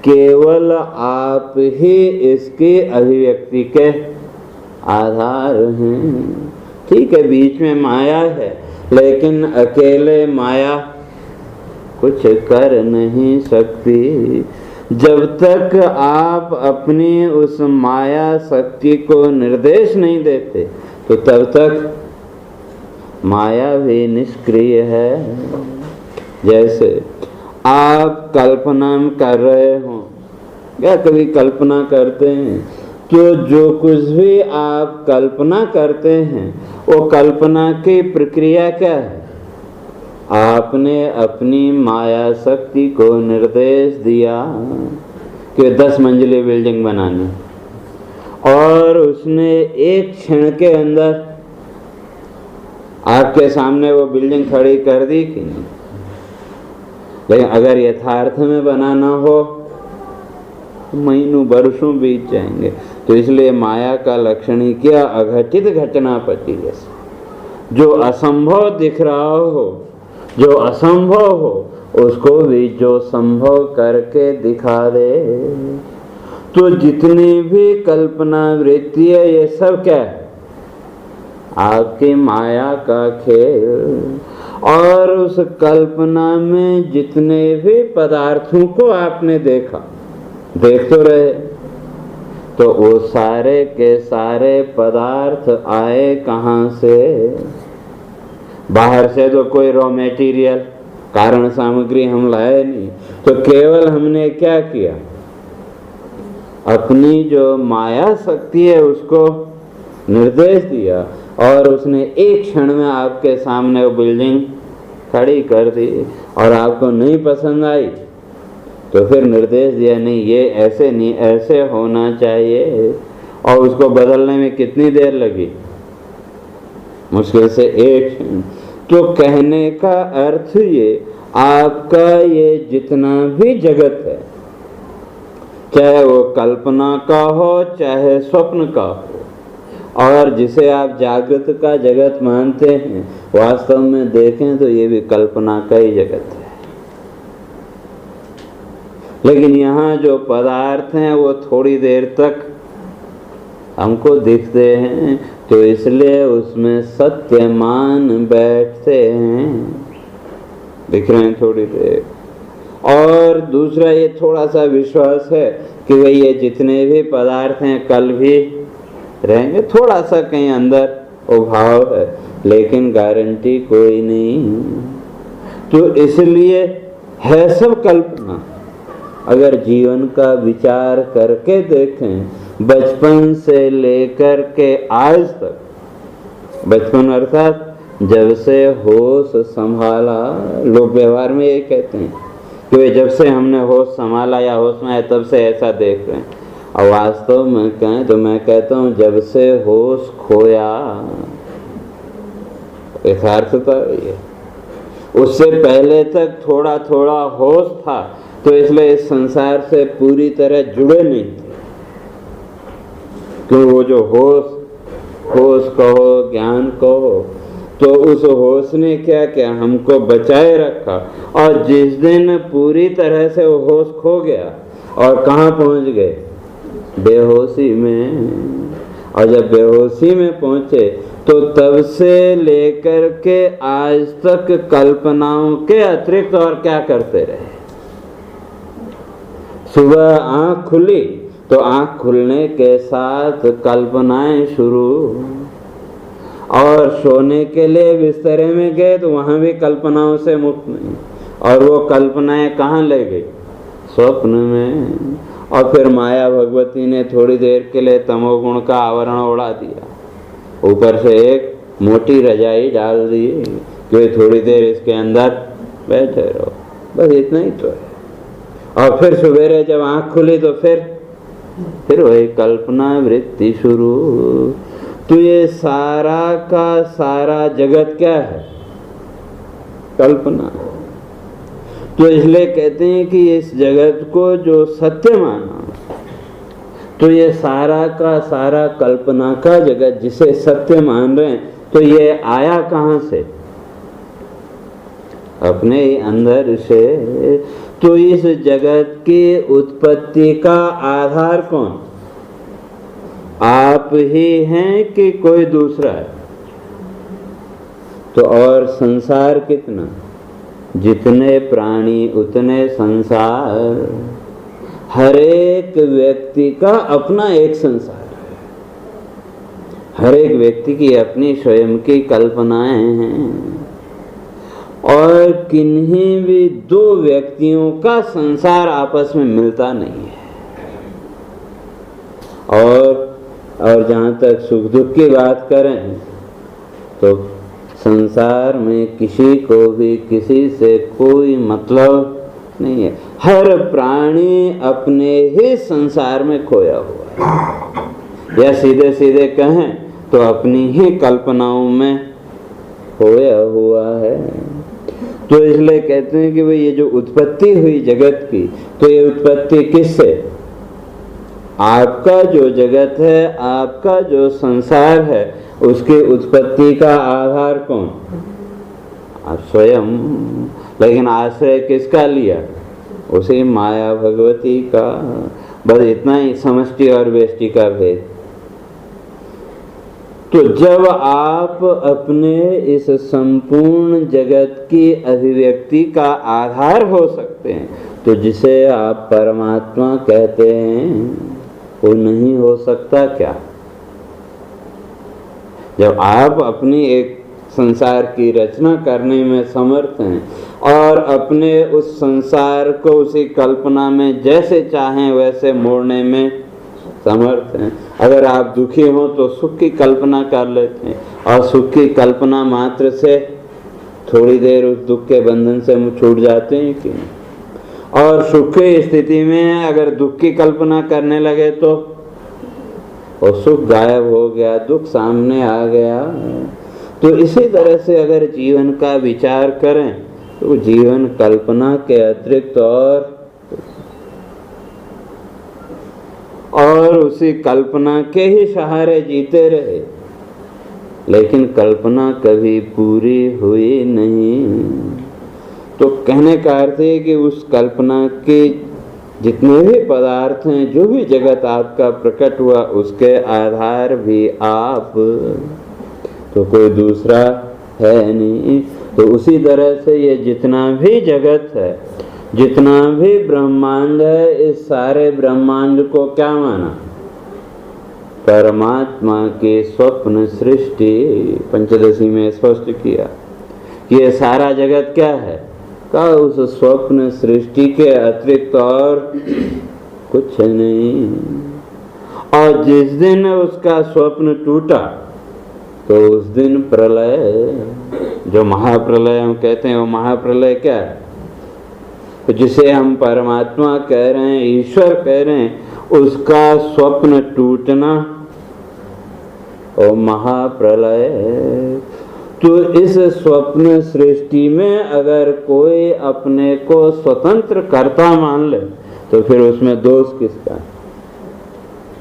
केवल आप ही इसकी अभिव्यक्ति के आधार हैं। ठीक है, बीच में माया है, लेकिन अकेले माया कुछ कर नहीं सकती। जब तक आप अपनी उस माया शक्ति को निर्देश नहीं देते, तो तब तक माया भी निष्क्रिय है। जैसे आप कल्पना कर रहे हो, या कभी कल्पना करते हैं, तो जो कुछ भी आप कल्पना करते हैं, वो कल्पना की प्रक्रिया क्या है? आपने अपनी माया शक्ति को निर्देश दिया कि 10 मंजिली बिल्डिंग बनानी, और उसने एक क्षण के अंदर आपके सामने वो बिल्डिंग खड़ी कर दी कि नहीं? लेकिन अगर यथार्थ में बनाना हो तो महीनों वर्षों बीत जाएंगे। तो इसलिए माया का लक्षण ही क्या? अघटित घटना पति जैसे। जो असंभव दिख रहा हो, जो असंभव हो, उसको भी जो संभव करके दिखा दे। तो जितनी भी कल्पना वृत्ति है, ये सब क्या है? आपकी माया का खेल। और उस कल्पना में जितने भी पदार्थों को आपने देखा, देख तो रहे, तो वो सारे के सारे पदार्थ आए कहाँ से? बाहर से तो कोई रॉ मटेरियल, कारण सामग्री हम लाए नहीं। तो केवल हमने क्या किया? अपनी जो माया शक्ति है उसको निर्देश दिया, और उसने एक क्षण में आपके सामने वो बिल्डिंग खड़ी कर दी। और आपको नहीं पसंद आई तो फिर निर्देश दिया, नहीं ये ऐसे नहीं, ऐसे होना चाहिए। और उसको बदलने में कितनी देर लगी? मुश्किल से एक क्षण। तो कहने का अर्थ ये, आपका ये जितना भी जगत है, चाहे वो कल्पना का हो, चाहे स्वप्न का हो, और जिसे आप जागृत का जगत मानते हैं, वास्तव में देखें तो ये भी कल्पना का ही जगत है। लेकिन यहाँ जो पदार्थ हैं वो थोड़ी देर तक हमको दिखते हैं, तो इसलिए उसमें सत्य मान बैठते हैं, दिख रहे हैं थोड़ी देर। और दूसरा ये थोड़ा सा विश्वास है कि भाई ये जितने भी पदार्थ हैं कल भी रहेंगे। थोड़ा सा कहीं अंदर वो भाव है, लेकिन गारंटी कोई नहीं। तो इसलिए है सब कल्पना। अगर जीवन का विचार करके देखें, बचपन से लेकर के आज तक, बचपन अर्थात जब से होश संभाला, लोग व्यवहार में ये कहते हैं कि जब से हमने होश संभाला या होश में है तब से ऐसा देख रहे हैं। और वास्तव में कहें तो मैं कहता हूँ जब से होश खोया, यथार्थता ये, उससे पहले तक थोड़ा थोड़ा होश था, तो इसलिए इस संसार से पूरी तरह जुड़े नहीं थे। तो वो जो होश कहो, ज्ञान कहो, तो उस होश ने क्या क्या हमको बचाए रखा। और जिस दिन पूरी तरह से वो होश खो गया, और कहाँ पहुँच गए? बेहोशी में। और जब बेहोशी में पहुंचे, तो तब से लेकर के आज तक कल्पनाओं के अतिरिक्त और क्या करते रहे? सुबह आंख खुली तो आंख खुलने के साथ कल्पनाएं शुरू, और सोने के लिए बिस्तरे में गए तो वहां भी कल्पनाओं से मुक्त नहीं। और वो कल्पनाएं कहाँ ले गई? स्वप्न में। और फिर माया भगवती ने थोड़ी देर के लिए तमोगुण का आवरण उड़ा दिया, ऊपर से एक मोटी रजाई डाल दी कि थोड़ी देर इसके अंदर बैठे रहो, बस इतना ही तो है। और फिर सवेरे जब आंख खुली तो फिर फिर वही कल्पना वृत्ति शुरू। तो ये सारा का सारा जगत क्या है? कल्पना। तो इसलिए कहते हैं कि इस जगत को जो सत्य माना, तो ये सारा का सारा कल्पना का जगत जिसे सत्य मान रहे हैं, तो ये आया कहाँ से? अपने ही अंदर से। तो इस जगत की उत्पत्ति का आधार कौन? आप ही हैं कि कोई दूसरा है? तो और संसार कितना? जितने प्राणी उतने संसार। हर एक व्यक्ति का अपना एक संसार है। हर एक व्यक्ति की अपनी स्वयं की कल्पनाएं हैं। और किन्हीं भी दो व्यक्तियों का संसार आपस में मिलता नहीं है। और जहाँ तक सुख दुख की बात करें तो संसार में किसी को भी किसी से कोई मतलब नहीं है। हर प्राणी अपने ही संसार में खोया हुआ है, या सीधे सीधे कहें तो अपनी ही कल्पनाओं में खोया हुआ है। तो इसलिए कहते हैं कि भाई ये जो उत्पत्ति हुई जगत की, तो ये उत्पत्ति किससे? आपका जो जगत है, आपका जो संसार है, उसकी उत्पत्ति का आधार कौन? आप स्वयं। लेकिन आश्रय किसका लिया? उसी माया भगवती का। बस इतना ही समष्टि और व्यष्टि का भेद। तो जब आप अपने इस संपूर्ण जगत की अभिव्यक्ति का आधार हो सकते हैं, तो जिसे आप परमात्मा कहते हैं वो नहीं हो सकता क्या? जब आप अपनी एक संसार की रचना करने में समर्थ हैं और अपने उस संसार को उसी कल्पना में जैसे चाहें वैसे मोड़ने में समर्थ हैं। अगर आप दुखी हो तो सुख की कल्पना कर लेते हैं, और सुख की कल्पना मात्र से थोड़ी देर उस दुख के बंधन से छूट जाते हैं कि नहीं। और सुख की स्थिति में अगर दुख की कल्पना करने लगे तो और सुख गायब हो गया, दुख सामने आ गया। तो इसी तरह से अगर जीवन का विचार करें तो जीवन कल्पना के अतिरिक्त और उसी कल्पना के ही सहारे जीते रहे, लेकिन कल्पना कभी पूरी हुई नहीं। तो कहने का अर्थ है कि उस कल्पना के जितने भी पदार्थ हैं, जो भी जगत आपका प्रकट हुआ, उसके आधार भी आप, तो कोई दूसरा है नहीं। तो उसी तरह से ये जितना भी जगत है, जितना भी ब्रह्मांड है, इस सारे ब्रह्मांड को क्या माना? परमात्मा के स्वप्न सृष्टि। पंचदशी में स्पष्ट किया कि ये सारा जगत क्या है? का उस स्वप्न सृष्टि के अतिरिक्त और कुछ नहीं। और जिस दिन उसका स्वप्न टूटा तो उस दिन प्रलय, जो महाप्रलय हम कहते हैं, वो महाप्रलय क्या है? तो जिसे हम परमात्मा कह रहे हैं, ईश्वर कह रहे हैं, उसका स्वप्न टूटना और महाप्रलय। तो इस स्वप्न सृष्टि में अगर कोई अपने को स्वतंत्र कर्ता मान ले तो फिर उसमें दोष किसका?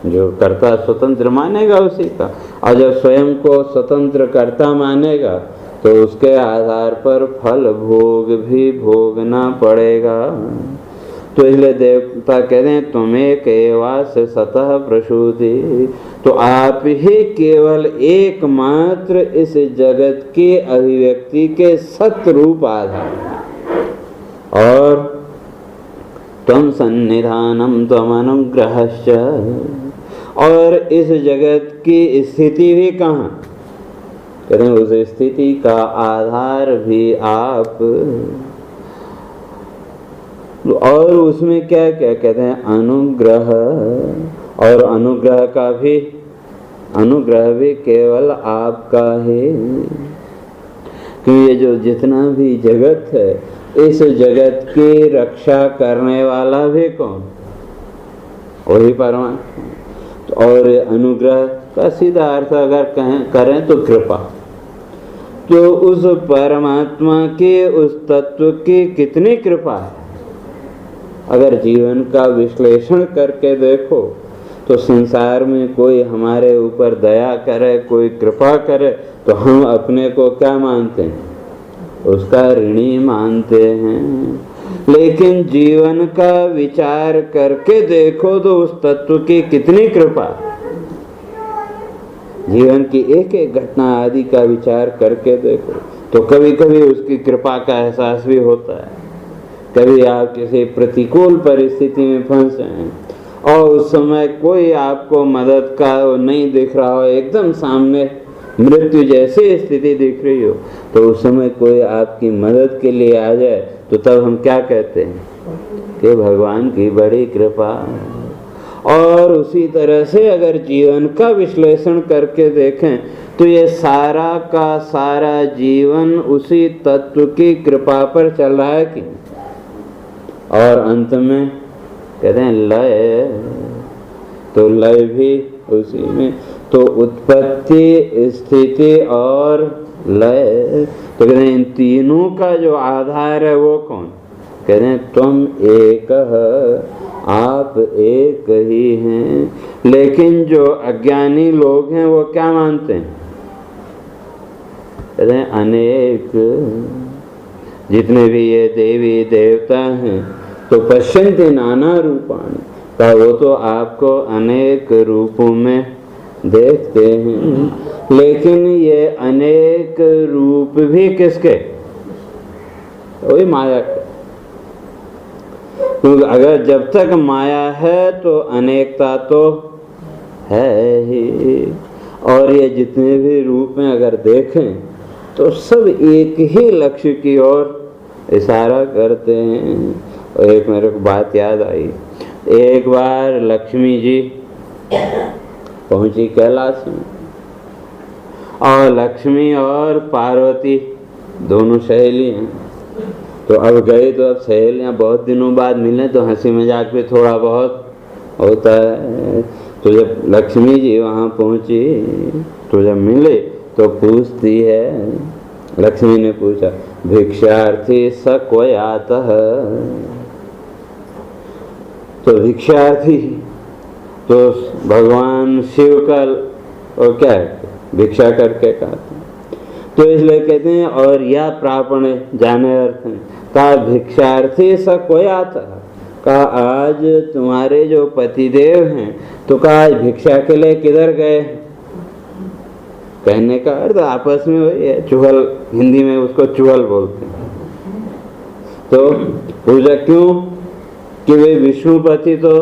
जो कर्ता स्वतंत्र मानेगा उसी का। और जब स्वयं को स्वतंत्र कर्ता मानेगा तो उसके आधार पर फल भोग भी भोगना पड़ेगा। तो इसलिए देवता कहते हैं तुम्हें केवास सतः प्रसूति। तो आप ही केवल एकमात्र इस जगत की अभिव्यक्ति के सत्य रूप आधार हैं। और त्वं सन्निधानम त्वं अनुग्रहश्च। और इस जगत की स्थिति भी कहाँ? कहते हैं उस स्थिति का आधार भी आप। और उसमें क्या क्या कहते हैं? अनुग्रह। और अनुग्रह भी केवल आपका है। कि ये जो जितना भी जगत है, इस जगत की रक्षा करने वाला भी कौन? वही परमात्मा। और अनुग्रह का सीधा अर्थ अगर करें तो कृपा। तो उस परमात्मा के उस तत्व की कितनी कृपा है। अगर जीवन का विश्लेषण करके देखो तो संसार में कोई हमारे ऊपर दया करे, कोई कृपा करे, तो हम अपने को क्या मानते हैं? उसका ऋणी मानते हैं। लेकिन जीवन का विचार करके देखो तो उस तत्व की कितनी कृपा। जीवन की एक एक घटना आदि का विचार करके देखो तो कभी कभी उसकी कृपा का एहसास भी होता है। कभी आप किसी प्रतिकूल परिस्थिति में फंसे हैं और उस समय कोई आपको मदद का नहीं दिख रहा हो, एकदम सामने मृत्यु जैसी स्थिति दिख रही हो, तो उस समय कोई आपकी मदद के लिए आ जाए तो तब हम क्या कहते हैं कि भगवान की बड़ी कृपा। और उसी तरह से अगर जीवन का विश्लेषण करके देखें तो ये सारा का सारा जीवन उसी तत्व की कृपा पर चल रहा है कि। और अंत में कहते हैं लय, तो लय भी उसी में। तो उत्पत्ति, स्थिति और लय, तो कहते हैं इन तीनों का जो आधार है वो कौन? कहते हैं तुम एक, आप एक ही हैं। लेकिन जो अज्ञानी लोग हैं वो क्या मानते हैं? कहते हैं अनेक। जितने भी ये देवी देवता हैं तो पश्यन्ति नाना रूपाणि, का वो तो आपको अनेक रूपों में देखते हैं। लेकिन ये अनेक रूप भी किसके? वही माया के। क्योंकि अगर जब तक माया है तो अनेकता तो है ही। और ये जितने भी रूप में अगर देखें तो सब एक ही लक्ष्य की ओर इशारा करते हैं। और एक मेरे को बात याद आई, एक बार लक्ष्मी जी पहुंची कैलाश में और लक्ष्मी और पार्वती दोनों सहेली हैं। तो अब गए तो अब सहेलियां बहुत दिनों बाद मिले तो हंसी मजाक भी थोड़ा बहुत होता है। तो जब लक्ष्मी जी वहाँ पहुंची तो जब मिले तो पूछती है, लक्ष्मी ने पूछा भिक्षार्थी स कोई आता है? तो भिक्षार्थी तो भगवान शिव का और क्या है भिक्षा करके कहते हैं। तो इसलिए कहते हैं और या प्रापण जाने अर्थ है का भिक्षार्थी स कोई आता है, का आज तुम्हारे जो पतिदेव हैं तो का आज भिक्षा के लिए किधर गए? कहने का अर्थ आपस में वही है, चुहल, हिंदी में उसको चुहल बोलते हैं। तो पूजा क्यों कि वे विष्णुपति तो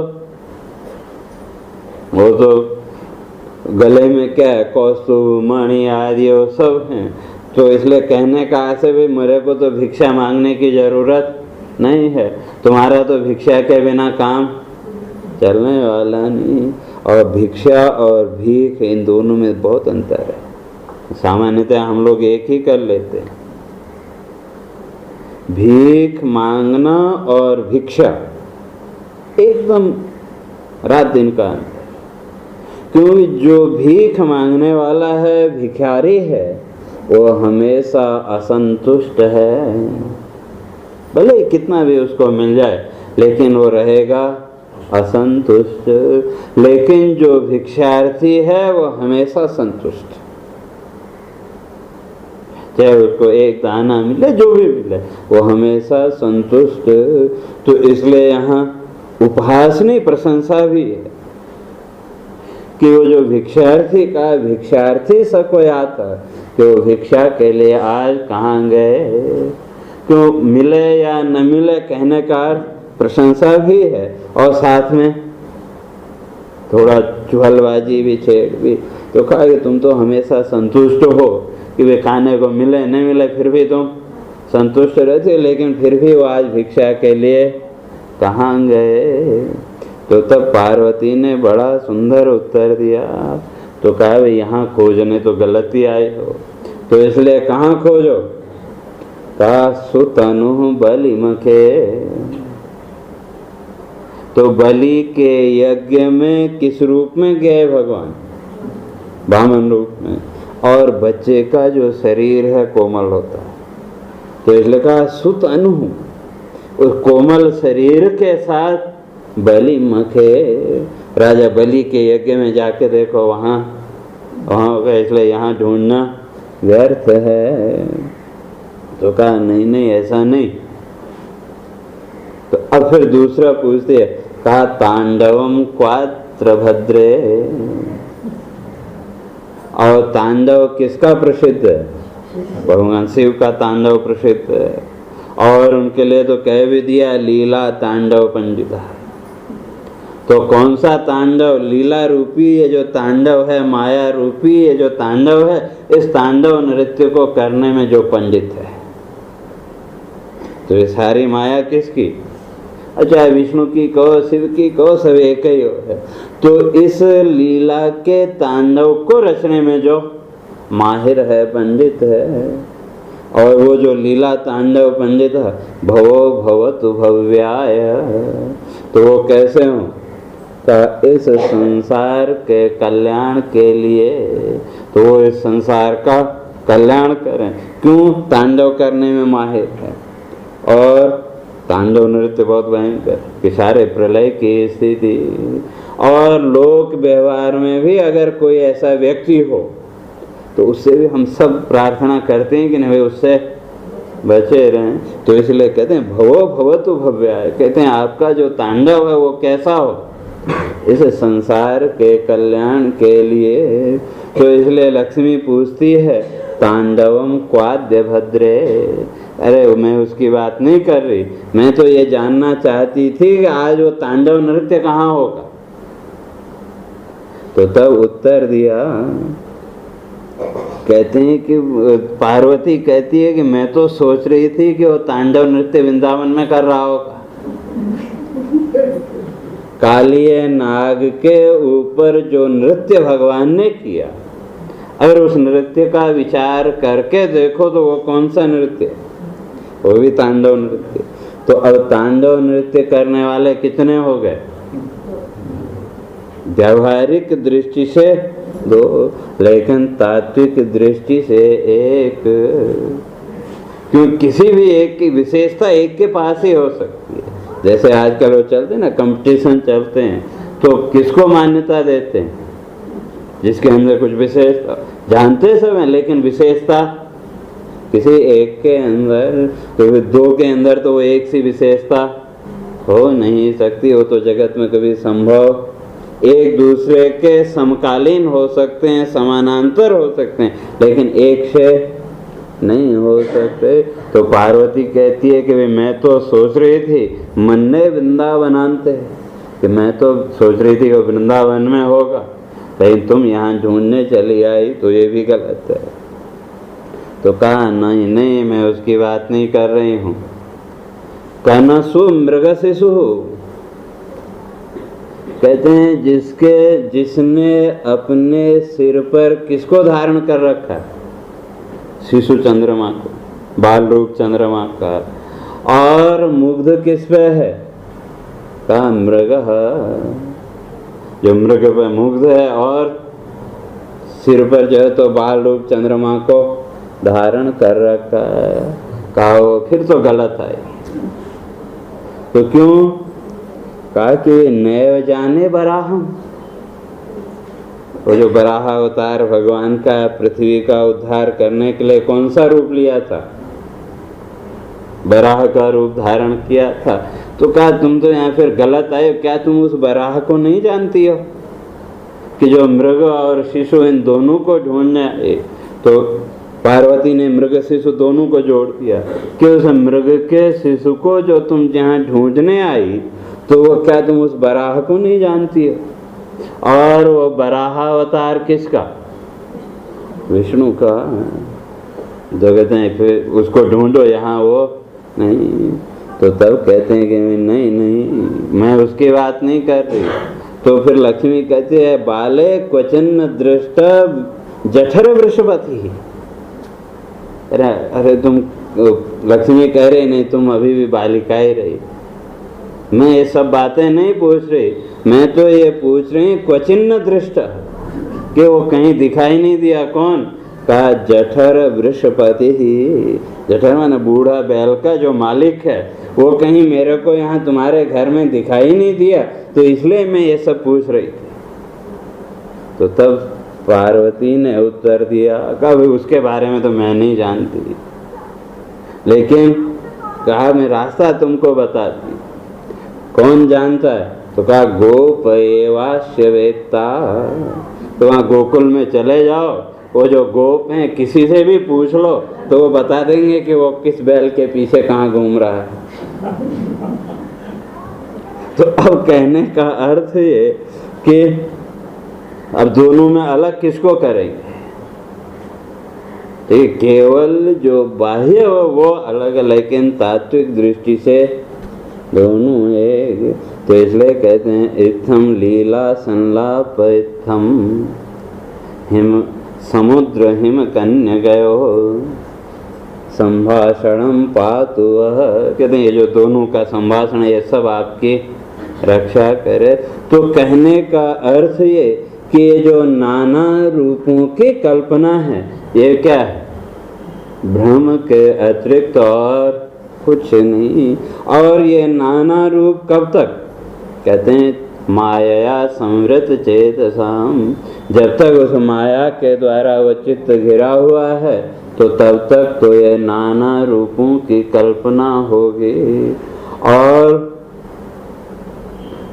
वो तो गले में क्या है कौस्तुभ मणि आदि वो सब हैं। तो इसलिए कहने का ऐसे भी मेरे को तो भिक्षा मांगने की जरूरत नहीं है, तुम्हारा तो भिक्षा के बिना काम चलने वाला नहीं। और भिक्षा और भीख इन दोनों में बहुत अंतर है। सामान्यतः हम लोग एक ही कर लेते हैं, भीख मांगना और भिक्षा एकदम रात दिन का अंतर। क्योंकि जो भीख मांगने वाला है, भिखारी है, वो हमेशा असंतुष्ट है। भले कितना भी उसको मिल जाए लेकिन वो रहेगा असंतुष्ट। लेकिन जो भिक्षार्थी है वो हमेशा संतुष्ट, चाहे उसको एक दाना मिले जो भी मिले वो हमेशा संतुष्ट। तो इसलिए यहाँ उपहास नहीं प्रशंसा भी है कि वो जो भिक्षार्थी का भिक्षार्थी सा कोई आता कि वो भिक्षा के लिए आज कहाँ गए, क्यों मिले या न मिले कहने का प्रशंसा भी है और साथ में थोड़ा चुहलबाजी भी छेड़ भी। तो कहा कि तुम तो हमेशा संतुष्ट हो कि वे खाने को मिले न मिले फिर भी तुम संतुष्ट रहते, लेकिन फिर भी वो आज भिक्षा के लिए कहाँ गए? तो तब पार्वती ने बड़ा सुंदर उत्तर दिया। तो कहा भाई यहाँ खोजने तो गलती आई हो, तो इसलिए कहाँ खोजो? का सुतनु बलि मखे, तो बलि के यज्ञ में किस रूप में गए भगवान? वामन रूप में। और बच्चे का जो शरीर है कोमल होता है, तो इसलिए कहा सुत अनु। उस कोमल शरीर के साथ बलि मखे, राजा बलि के यज्ञ में जाके देखो, वहाँ होगा, इसलिए यहाँ ढूंढना व्यर्थ है। तो कहा नहीं नहीं ऐसा नहीं। तो अब फिर दूसरा पूछते है, कहा तांडवम क्वात्र भद्रे। और तांडव किसका प्रसिद्ध है? भगवान शिव का तांडव प्रसिद्ध है। और उनके लिए तो कह भी दिया लीला तांडव पंडिता। तो कौन सा तांडव? लीला रूपी ये जो तांडव है, माया रूपी ये जो तांडव है, इस तांडव नृत्य को करने में जो पंडित है। तो ये सारी माया किसकी? अच्छा, विष्णु की कहो, शिव की कहो, सब एक ही है। तो इस लीला के तांडव को रचने में जो माहिर है, पंडित है, और वो जो लीला तांडव पंडित है, भवो भवतु भव्याय, तो वो कैसे हो? इस संसार के कल्याण के लिए, तो वो इस संसार का कल्याण करें। क्यों? तांडव करने में माहिर है। और तांडव नृत्य बहुत भयंकर कि सारे प्रलय की स्थिति। और लोक व्यवहार में भी अगर कोई ऐसा व्यक्ति हो तो उससे भी हम सब प्रार्थना करते हैं कि नहीं भाई उससे बचे रहें। तो इसलिए कहते हैं भवो भवतु भव्याय, कहते हैं आपका जो तांडव है वो कैसा हो? इस संसार के कल्याण के लिए। तो इसलिए लक्ष्मी पूछती है तांडवम क्वाद्य भद्रे। अरे मैं उसकी बात नहीं कर रही, मैं तो ये जानना चाहती थी कि आज वो तांडव नृत्य कहाँ होगा। तो तब उत्तर दिया, कहते हैं कि पार्वती कहती है कि मैं तो सोच रही थी कि वो तांडव नृत्य वृंदावन में कर रहा होगा। कालिए नाग के ऊपर जो नृत्य भगवान ने किया, अगर उस नृत्य का विचार करके देखो तो वो कौन सा नृत्य? वो भी तांडव नृत्य। तो अब तांडव नृत्य करने वाले कितने हो गए? व्यावहारिक दृष्टि से दो, लेकिन तात्विक दृष्टि से एक। क्योंकि किसी भी एक की विशेषता एक के पास ही हो सकती है। जैसे आजकल वो चलते हैं ना, कंपटीशन चलते हैं, तो किसको मान्यता देते हैं? जिसके अंदर कुछ विशेषता, जानते सब हैं लेकिन विशेषता किसी एक के अंदर, तो दो के अंदर तो वो एक सी विशेषता हो नहीं सकती। वो तो जगत में कभी संभव, एक दूसरे के समकालीन हो सकते हैं, समानांतर हो सकते हैं, लेकिन एक से नहीं हो सकते। तो पार्वती कहती है कि मैं तो सोच रही थी मन्ने वृंदावनांते, कि मैं तो सोच रही थी वो वृंदावन में होगा, लेकिन तुम यहाँ ढूंढने चली आई, तो ये भी गलत है। तो कहा नहीं नहीं मैं उसकी बात नहीं कर रही हूँ। कहना सु मृग शिशु, कहते हैं जिसने अपने सिर पर किसको धारण कर रखा है? शिशु चंद्रमा को, बाल रूप चंद्रमा का। और मुग्ध किस पे है? कहा मृग, जो मृग पे मुग्ध है, और सिर पर जो है तो बाल रूप चंद्रमा को धारण कर रखा है। कहा फिर तो गलत है। तो क्यों? कहा कि नैव जाने बराहम, वो जो बराह अवतार भगवान का पृथ्वी का उद्धार करने के लिए कौन सा रूप लिया था? बराह का रूप धारण किया था। तो कहा तुम तो यहाँ फिर गलत आए, क्या तुम उस बराह को नहीं जानती हो कि जो मृग और शिशु इन दोनों को ढूंढने आए? तो पार्वती ने मृग शिशु दोनों को जोड़ दिया कि उस मृग के शिशु को जो तुम जहाँ ढूंढने आई, तो वो क्या तुम उस बराह को नहीं जानती हो? और वो बराह अवतार किसका? विष्णु का। तो कहते हैं फिर उसको ढूंढो, यहाँ वो नहीं। तो तब कहते हैं कि नहीं नहीं मैं उसकी बात नहीं कर रही। तो फिर लक्ष्मी कहती है बाले क्वचन दृष्ट जठर वृषभति। अरे तुम, लक्ष्मी कह रही नहीं, तुम अभी भी बालिका ही रही। मैं ये सब बातें नहीं पूछ रही, मैं तो ये पूछ रही क्वचिन्न दृष्ट, कि वो कहीं दिखाई नहीं दिया। कौन? कहा जठर वृषपति ही। जठर माने बूढ़ा बैल का जो मालिक है, वो कहीं मेरे को यहाँ तुम्हारे घर में दिखाई नहीं दिया, तो इसलिए मैं ये सब पूछ रही थी। तो तब पार्वती ने उत्तर दिया, कहा उसके बारे में तो मैं नहीं जानती, लेकिन कहा मैं रास्ता तुमको बताती। कौन जानता है? तो कहा गोप एवास्य वेत्ता। तो वहाँ गोकुल में चले जाओ, वो जो गोप हैं किसी से भी पूछ लो तो वो बता देंगे कि वो किस बैल के पीछे कहाँ घूम रहा है। तो अब कहने का अर्थ ये कि अब दोनों में अलग किसको करेंगे? ठीक, केवल जो बाह्य वो अलग, लेकिन तात्विक दृष्टि से दोनों एक। तो इसलिए कहते हैं इत्थम लीला संलाप इत्थम हिम समुद्र हिम कन्या गयो संभाषणम पातु वह। कहते हैं ये जो दोनों का संभाषण ये सब आपकी रक्षा करे। तो कहने का अर्थ ये कि ये जो नाना रूपों की कल्पना है ये क्या है? भ्रम के अतिरिक्त और कुछ नहीं। और ये नाना रूप कब तक? कहते हैं माया संवृत चेतसाम, जब तक उस माया के द्वारा वो चित्त घिरा हुआ है तो तब तक तो ये नाना रूपों की कल्पना होगी। और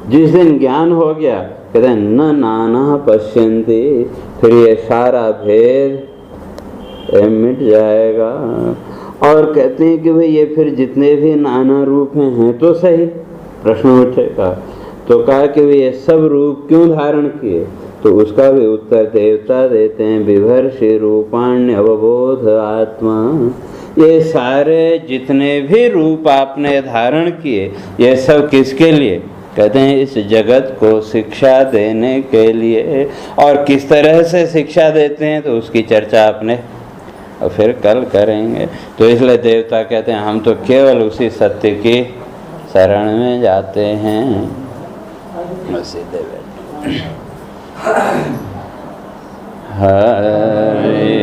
जिस दिन ज्ञान हो गया, कहते हैं न नाना पश्यन्ति, फिर ये सारा भेद मिट जाएगा। और कहते हैं कि भाई ये फिर जितने भी नाना रूप हैं तो सही। प्रश्न उठेगा तो कहा कि ये सब रूप क्यों धारण किए? तो उसका भी उत्तर देवता देते हैं विभर्षि रूपाण्य अवबोध आत्मा। ये सारे जितने भी रूप आपने धारण किए ये सब किसके लिए? कहते हैं इस जगत को शिक्षा देने के लिए। और किस तरह से शिक्षा देते हैं तो उसकी चर्चा आपने और फिर कल करेंगे। तो इसलिए देवता कहते हैं हम तो केवल उसी सत्य की शरण में जाते हैं। सीधे हरे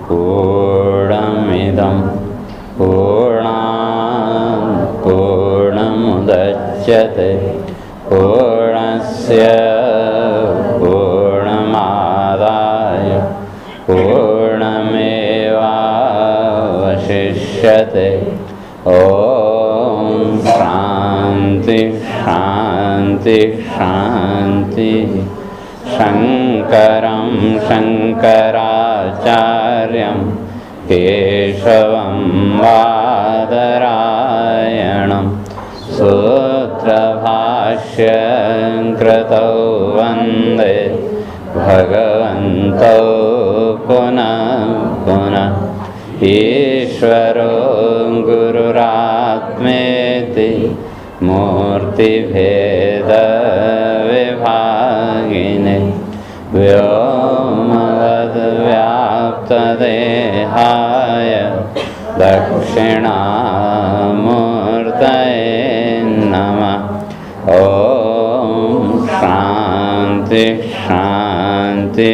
पूर्णमिदं पूर्णात् पूर्णमुदच्यते पूर्णस्य पूर्णमादाय पूर्णमेवावशिष्यते। ॐ शान्ति शान्ति शान्ति। शङ्करं शङ्कराचार्यं केशवं बादरायणं सूत्रभाष्यं कृतौ वन्दे भगवन्तौ पुनः पुनः। ईश्वरो गुरुरात्मेति मूर्तिभेदविभागिने व्योमवद्व्याप्तदेहाय दक्षिणामूर्तये नमः। ॐ शान्ति शान्ति